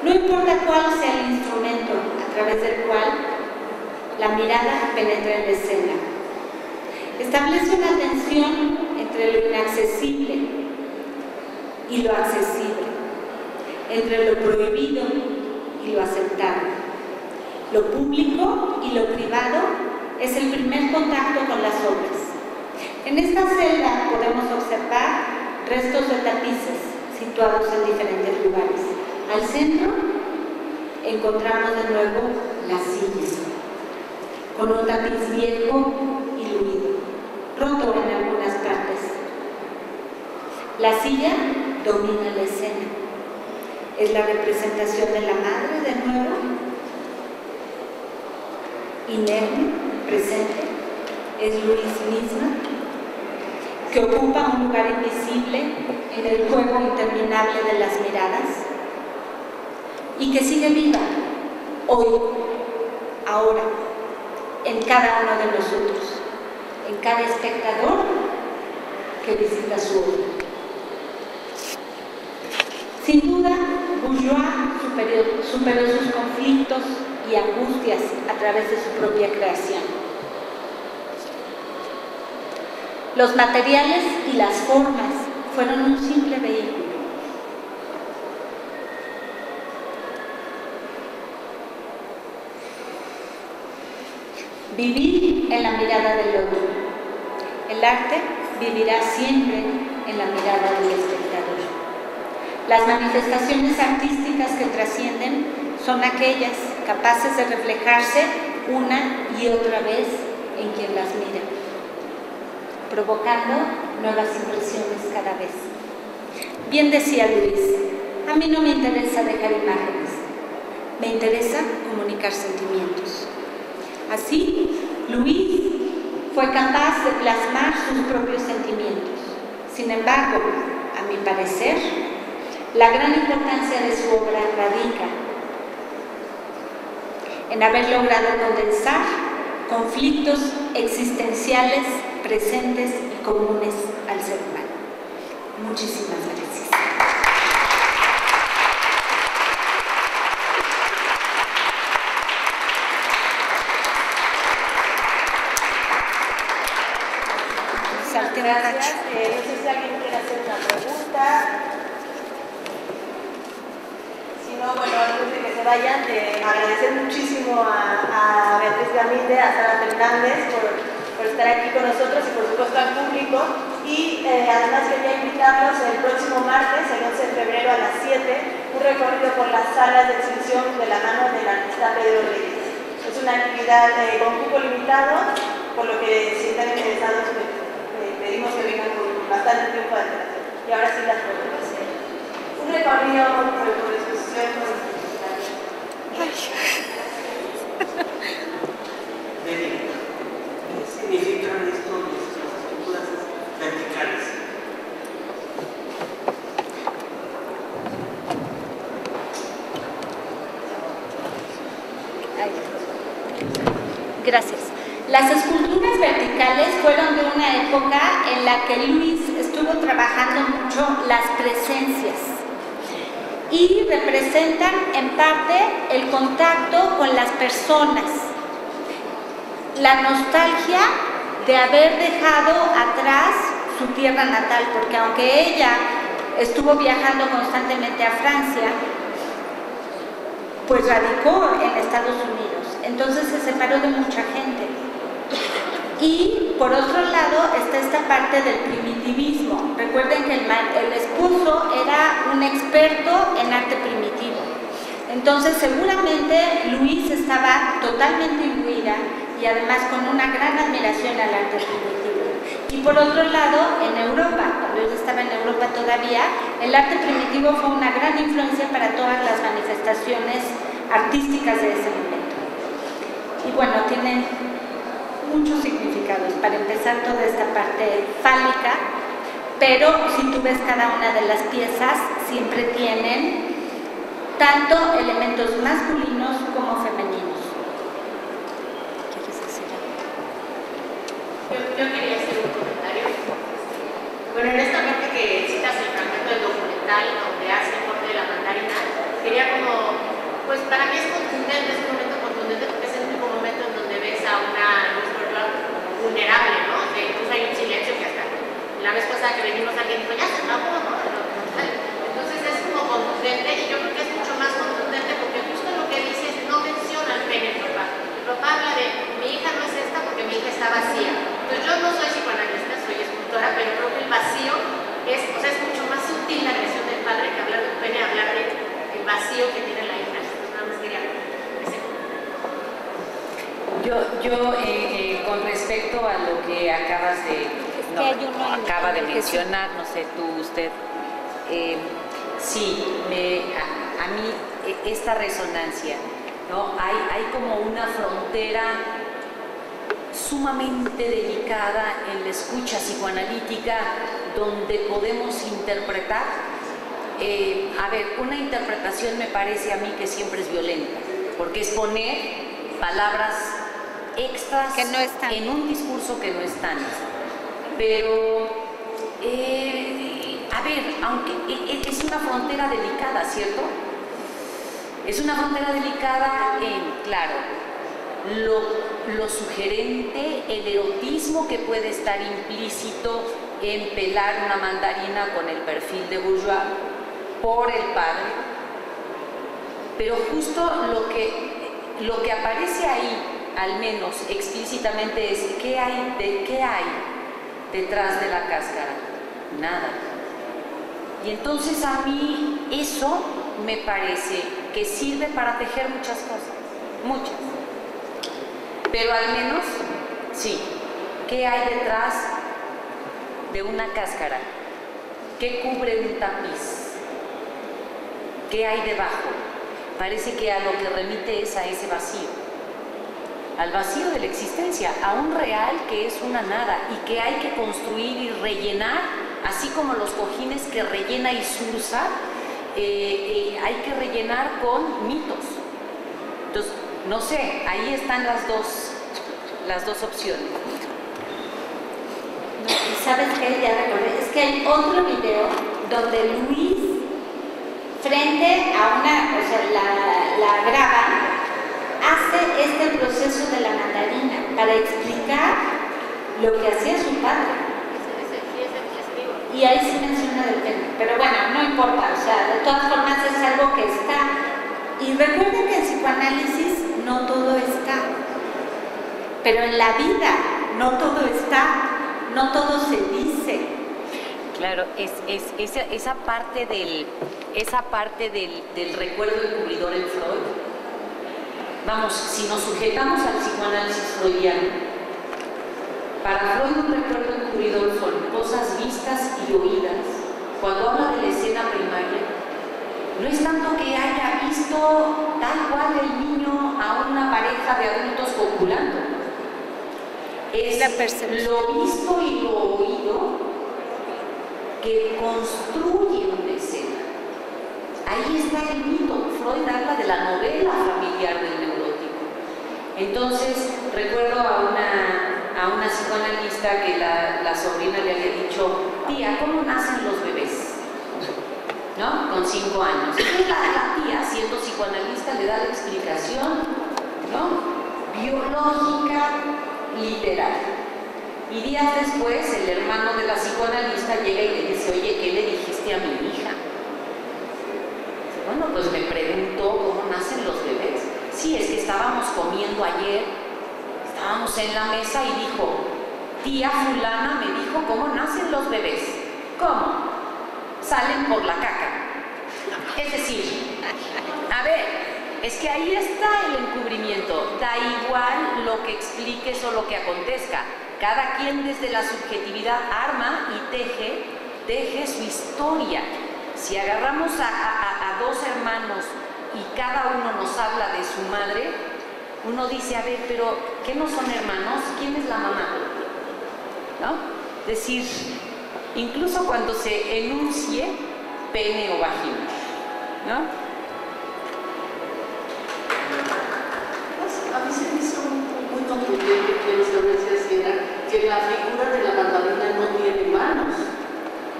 No importa cuál sea el instrumento a través del cual la mirada penetra en la escena. Establece una tensión entre lo inaccesible y lo accesible, entre lo prohibido y lo aceptado. Lo público y lo privado es el primer contacto con las obras. En esta celda podemos observar restos de tapices situados en diferentes lugares. Al centro encontramos de nuevo la silla, con un tapiz viejo y luido, roto en algunas partes. La silla domina la escena. Es la representación de la madre de nuevo, inerme, presente. Es Luis misma, que ocupa un lugar invisible en el juego interminable de las miradas y que sigue viva hoy, ahora, en cada uno de nosotros, en cada espectador que visita su obra. Sin duda, Bourgeois superó sus conflictos y angustias a través de su propia creación. Los materiales y las formas fueron un simple vehículo. Vivir en la mirada del otro. El arte vivirá siempre en la mirada del espectador. Las manifestaciones artísticas que trascienden son aquellas capaces de reflejarse una y otra vez en quien las mira, provocando nuevas impresiones cada vez. Bien decía Luis, a mí no me interesa dejar imágenes, me interesa comunicar sentimientos. Así, Luis fue capaz de plasmar sus propios sentimientos. Sin embargo, a mi parecer, la gran importancia de su obra radica en haber logrado condensar conflictos existenciales presentes y comunes al ser humano. Muchísimas gracias. Gracias. No sé si alguien quiere hacer una pregunta. Si no, bueno, antes de que se vayan, agradecer muchísimo a Beatriz Gaminde, a Sara Fernández por estar aquí con nosotros y por supuesto al público. Y además quería invitarlos el próximo martes, el 11 de febrero a las 7, un recorrido por las salas de exhibición de la mano del artista Pedro Reyes. Es una actividad con cupo limitado, por lo que si están interesados, pedimos que vengan con bastante tiempo de antelación. Y ahora sí las podemos hacer. Un recorrido por exposición. ¿Qué significan esto de las estructuras verticales? Gracias. Las esculturas verticales fueron de una época en la que Luis estuvo trabajando mucho las presencias y representan en parte el contacto con las personas, la nostalgia de haber dejado atrás su tierra natal, porque aunque ella estuvo viajando constantemente a Francia, pues radicó en Estados Unidos, entonces se separó de mucha gente. Y por otro lado está esta parte del primitivismo. Recuerden que el esposo era un experto en arte primitivo. Entonces seguramente Luis estaba totalmente imbuida y además con una gran admiración al arte primitivo. Y por otro lado, en Europa, cuando él estaba en Europa todavía, el arte primitivo fue una gran influencia para todas las manifestaciones artísticas de ese momento. Y bueno, tienen muchos significados. Para empezar, toda esta parte fálica, pero si tú ves cada una de las piezas, siempre tienen tanto elementos masculinos como femeninos. ¿Quieres decir algo? Yo quería hacer un comentario. Bueno, en esta parte que citas el fragmento del documental donde hace el corte de la mandarina, quería como, pues para mí es contundente, es un momento contundente porque es el único momento en donde ves a una Luz Bourgeois vulnerable, ¿no? Incluso hay un silencio que hasta la vez pasada que venimos alguien dijo, ya se acabó, ¿no? Entonces es como contundente y yo creo que es mucho más contundente porque justo lo que dices no menciona el pene del papá. El papá habla de mi hija no es esta porque mi hija está vacía. Entonces yo no soy psicoanalista, soy escultora, pero creo que el vacío es, o sea, es mucho más sutil la agresión del padre que hablar del pene, hablar del vacío que tiene la hija. Entonces nada más quería ese con respecto a lo que acabas de acaba de mencionar, no sé, tú, usted, sí, a mí esta resonancia, ¿no? Hay como una frontera sumamente delicada en la escucha psicoanalítica donde podemos interpretar. A ver, una interpretación me parece a mí que siempre es violenta, porque es poner palabras extras que no están en un discurso que no están. Pero, a ver, aunque es una frontera delicada, ¿cierto? Es una frontera delicada en, claro, lo sugerente, el erotismo que puede estar implícito en pelar una mandarina con el perfil de Bourgeois por el padre. Pero justo lo que aparece ahí, al menos explícitamente, es ¿qué hay detrás de la cáscara? Nada. Y entonces a mí eso me parece que sirve para tejer muchas cosas, muchas. Pero al menos, sí, ¿qué hay detrás de una cáscara? ¿Qué cubre un tapiz? ¿Qué hay debajo? Parece que a lo que remite es a ese vacío, al vacío de la existencia, a un real que es una nada y que hay que construir y rellenar, así como los cojines que rellena Isursa, hay que rellenar con mitos. Entonces, no sé, ahí están las dos opciones. No, y ¿sabes qué? Ya recordé, es que hay otro video donde Luis, frente a una, o sea, la graba, hace este proceso de la mandarina para explicar lo que hacía su padre. Y ahí se menciona del tema. Pero bueno, no importa, o sea, de todas formas es algo que está. Y recuerden que en psicoanálisis no todo está. Pero en la vida no todo está, no todo se dice. Claro, esa parte del recuerdo encubridor en Freud. Vamos, si nos sujetamos al psicoanálisis freudiano, para Freud un recuerdo encubridor son cosas vistas y oídas. Cuando habla de la escena primaria, No es tanto que haya visto tal cual el niño a una pareja de adultos copulando. Es la percepción. lo visto y lo oído que construye una escena. Ahí está el mito. Freud habla de la novela familiar del neurótico. Entonces, recuerdo a una psicoanalista que la sobrina le había dicho: tía, ¿cómo nacen los bebés? ¿No? Con 5 años. Entonces la tía, siendo psicoanalista, le da la explicación, ¿no? Biológica, literal. Y días después, el hermano de la psicoanalista llega y le dice: oye, ¿qué le dijiste a mi hija? Bueno, pues me preguntó cómo nacen los bebés. Sí, es que estábamos comiendo ayer, estábamos en la mesa y dijo: tía fulana me dijo cómo nacen los bebés. ¿Cómo? Salen por la caca. Es decir, a ver, es que ahí está el encubrimiento. Da igual lo que expliques o lo que acontezca. Cada quien desde la subjetividad arma y teje su historia. Si agarramos a dos hermanos y cada uno nos habla de su madre, uno dice: a ver, pero ¿qué no son hermanos? ¿Quién es la mamá? ¿No? Es decir, incluso cuando se enuncie pene o vagina, ¿no? A mí se me hizo muy concluyente que decía que la figura de la mandarina no tiene manos.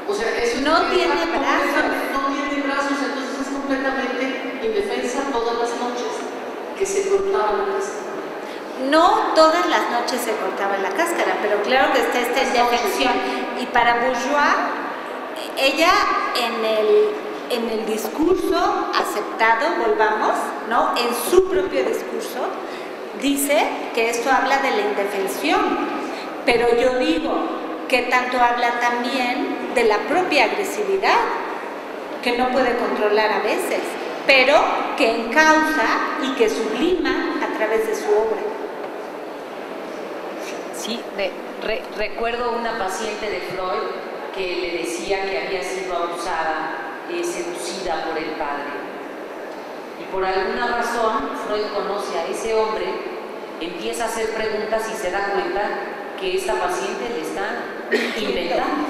O sea, eso no tiene brazos. No tiene brazos, entonces es completamente indefensa todas las noches que se cortaba la cáscara. No todas las noches se cortaba la cáscara, pero claro que está esta indefensión. Y para Bourgeois, ella en el discurso aceptado, volvamos, ¿no? En su propio discurso, dice que esto habla de la indefensión. Pero yo digo que tanto habla también de la propia agresividad, que no puede controlar a veces, pero que encausa y que sublima a través de su obra. Sí, recuerdo una paciente de Freud que le decía que había sido abusada, seducida por el padre. Y por alguna razón, Freud conoce a ese hombre, empieza a hacer preguntas y se da cuenta que esta paciente le está inventando.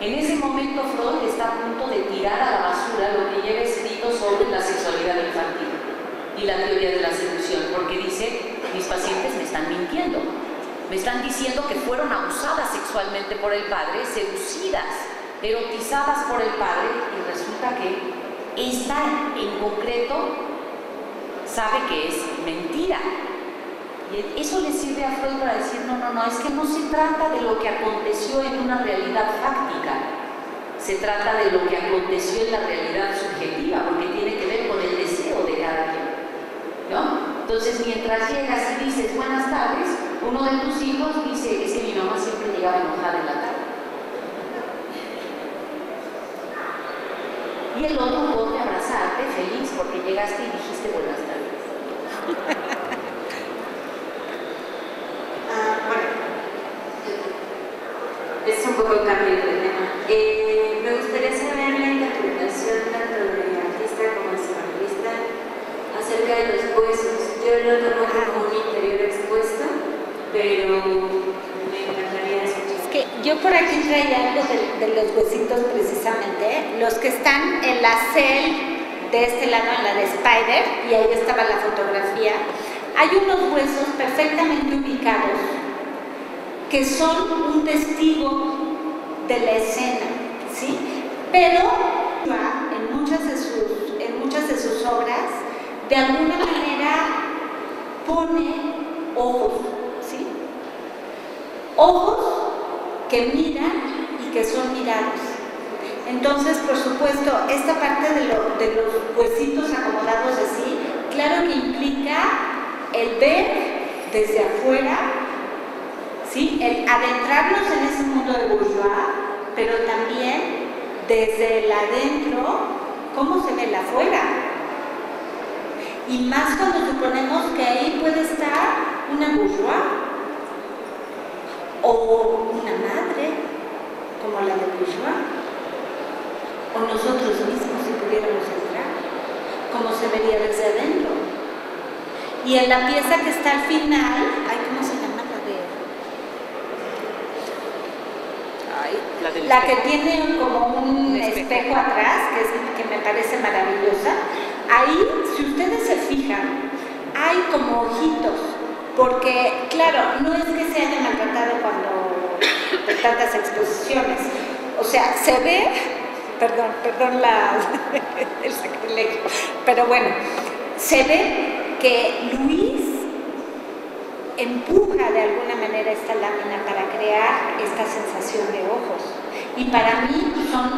En ese momento Freud está a punto de tirar a la basura lo que lleva escrito sobre la sexualidad infantil y la teoría de la seducción, porque dice: mis pacientes me están mintiendo, me están diciendo que fueron abusadas sexualmente por el padre, seducidas, erotizadas por el padre, y resulta que esta en concreto sabe que es mentira. Y eso le sirve a Freud para decir: no, es que no se trata de lo que aconteció en una realidad fáctica, se trata de lo que aconteció en la realidad subjetiva, porque tiene que ver con el deseo de cada quien, ¿no? Entonces, mientras llegas y dices buenas tardes, uno de tus hijos dice: es que mi mamá siempre llegaba enojada en la tarde. Y el otro corre a abrazarte feliz porque llegaste y dijiste buenas tardes. Es un poco cambio de tema. Me gustaría saber la interpretación tanto del artista como del psicoanalista acerca de los huesos. Yo lo tomo como un interior expuesto, pero me encantaría escuchar. Es que yo por aquí traía algo de los huesitos precisamente, los que están en la cel de este lado, en la de Spider, y ahí estaba la fotografía. Hay unos huesos perfectamente ubicados que son un testigo de la escena, ¿sí? Pero en muchas de sus obras, de alguna manera pone ojos, ¿sí? Ojos que miran y que son mirados. Entonces, por supuesto, esta parte de los huesitos acomodados así, claro que implica el ver desde afuera, ¿sí? El adentrarnos en ese mundo de Bourgeois, pero también desde el adentro, cómo se ve el afuera. Y más cuando suponemos que ahí puede estar una Bourgeois o una madre, como la de Bourgeois, o nosotros mismos, si pudiéramos ser. como se vería desde adentro. Y en la pieza que está al final, ay, ¿cómo se llama la de? La que tiene como un espejo atrás, que me parece maravillosa. Ahí, si ustedes se fijan, hay como ojitos, porque, claro, no es que se haya maltratado cuando de tantas exposiciones. O sea, se ve, perdón el sacrilegio, pero bueno, se ve que Luis empuja de alguna manera esta lámina para crear esta sensación de ojos. Y para mí son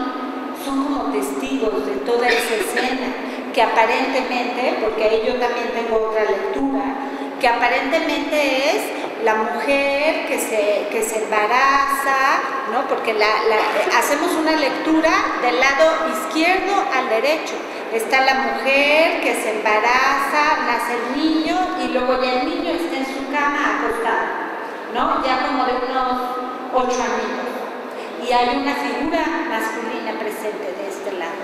como testigos de toda esa escena, que aparentemente, porque ahí yo también tengo otra lectura, que aparentemente es la mujer que se embaraza, ¿no? Porque hacemos una lectura del lado izquierdo al derecho. Está la mujer que se embaraza, nace el niño y luego ya el niño está en su cama acostado, ¿no? Ya como de unos 8 años. Y hay una figura masculina presente de este lado,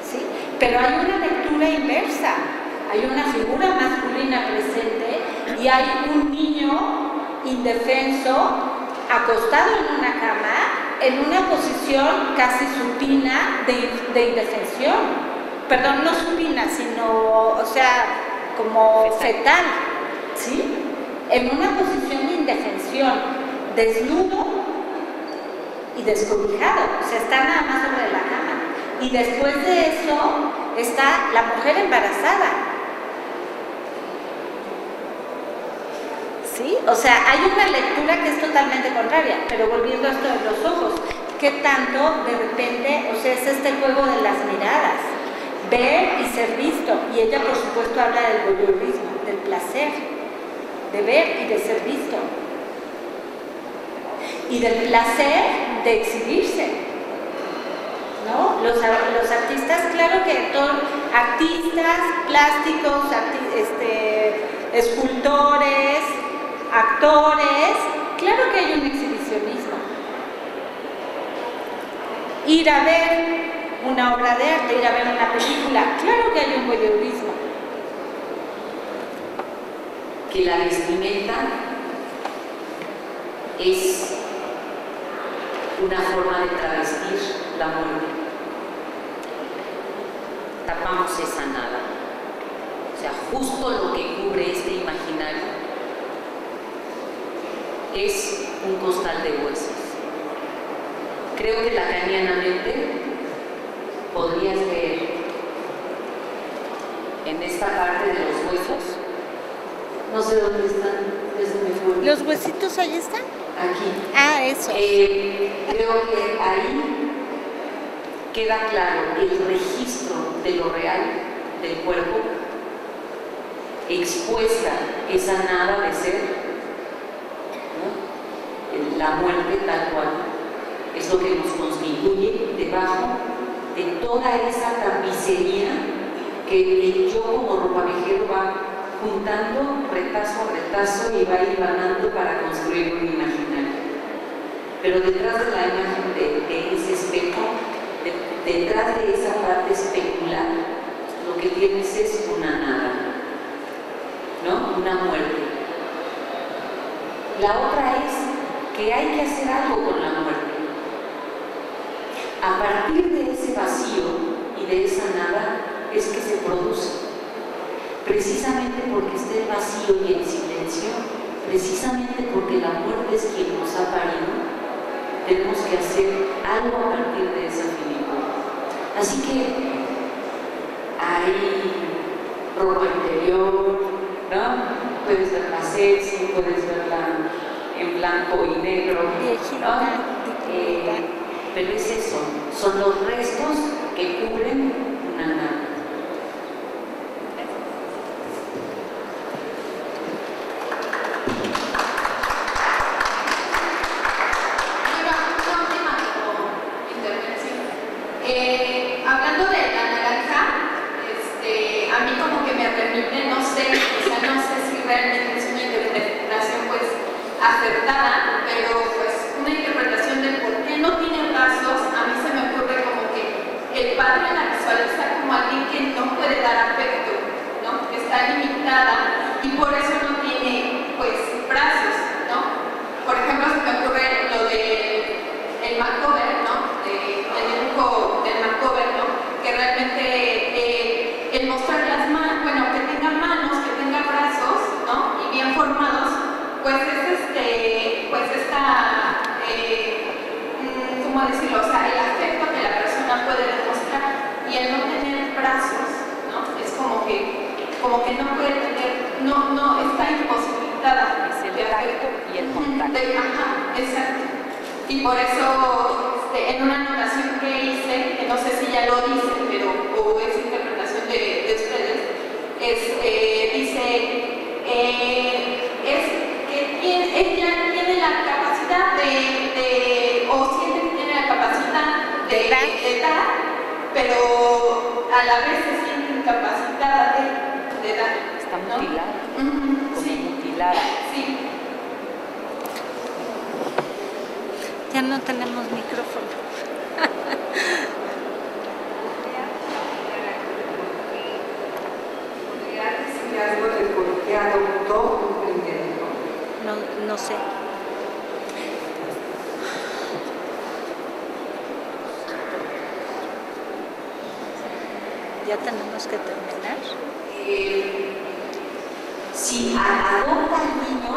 ¿sí? Pero hay una lectura inversa. Hay una figura masculina presente y hay un niño indefenso acostado en una cama en una posición casi supina de indefensión. Perdón, no supina, sino, o sea, como fetal, ¿sí? En una posición de indefensión, desnudo y descobijado, o sea, está nada más sobre la cama. Y después de eso está la mujer embarazada. ¿Sí? O sea, hay una lectura que es totalmente contraria, pero volviendo a esto de los ojos, ¿qué tanto de repente, o sea, es este juego de las miradas, ver y ser visto? Y ella, por supuesto, habla del voyeurismo, del placer, de ver y de ser visto, y del placer de exhibirse, ¿no? Los artistas, claro que todos, artistas, plásticos, escultores, actores, claro que hay un exhibicionismo. Ir a ver una obra de arte, ir a ver una película, claro que hay un voyeurismo. Que la vestimenta es una forma de travestir la muerte. Tapamos esa nada. O sea, justo lo que cubre este imaginario es un costal de huesos. Creo que lacanianamente podrías ver en esta parte de los huesos, no sé dónde están, eso me fue. ¿Los huesitos ahí están? Aquí. Ah, eso. Creo que ahí queda claro el registro de lo real del cuerpo, expuesta esa nada de ser, ¿no? La muerte tal cual es lo que nos constituye debajo de toda esa tapicería que yo como ropavejero va juntando retazo a retazo y va hilvanando para construir un imaginario. Pero detrás de la imagen de ese espejo, detrás de esa parte especular, lo que tienes es una nada, ¿no? Una muerte. La otra es que hay que hacer algo con la muerte. A partir de ese vacío y de esa nada es que se produce. Precisamente porque está el vacío y el silencio, precisamente porque la muerte es quien nos ha parido, tenemos que hacer algo a partir de esa figura. Así que hay ropa interior, ¿no? Puedes verla sexy, puedes verla en blanco y negro, ¿no? Pero es eso, son los restos que cubren una nada. Hablando de la naranja, a mí como que me remite, no sé si realmente es una interpretación pues acertada, pero pues una interpretación de por qué no tiene brazos. A mí se me ocurre como que el padre la visualiza como alguien esta, ¿cómo decirlo? O sea, el afecto que la persona puede demostrar y el no tener brazos, ¿no? Es como que no puede tener, no está imposibilitada de afecto. Y el contacto. Ajá, exacto. Y por eso, en una anotación que hice, que no sé si ya lo dice, pero o es interpretación de ustedes, dice, es que ella tiene la capacidad o siente que tiene la capacidad de dar, pero a la vez se siente incapacitada de dar. Está mutilada. ¿No? Como Sí. mutilada. Sí. Ya no tenemos micrófono. ¿Podría decir algo de por qué adoptó un primero? No sé. Ya tenemos que terminar. Si adopta al niño,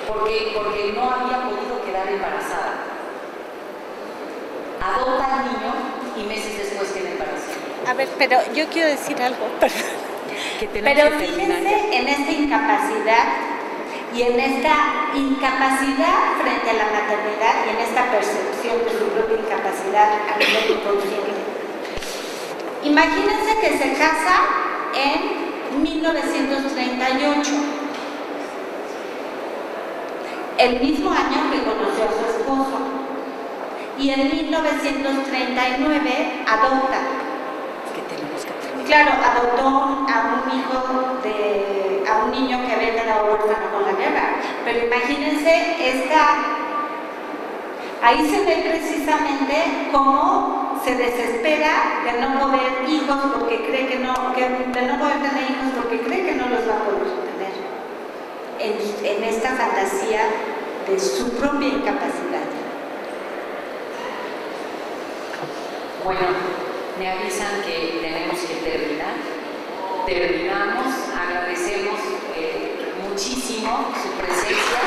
porque no había podido quedar embarazada. Adopta al niño y meses después queda embarazada. A ver, pero yo quiero decir algo, perdón. Pero fíjense en esta incapacidad y en esta incapacidad frente a la maternidad y en esta percepción de su propia incapacidad a nivel inconsciente. Imagínense que se casa en 1938, el mismo año que conoció a su esposo, y en 1939 adopta. Claro, adoptó a un hijo a un niño que había quedado huérfano con la guerra, pero imagínense ahí se ve precisamente cómo se desespera de no poder hijos porque cree de no poder tener hijos porque cree que no los va a poder tener en esta fantasía de su propia incapacidad. Bueno, me avisan que tenemos que terminar. Terminamos, agradecemos muchísimo su presencia.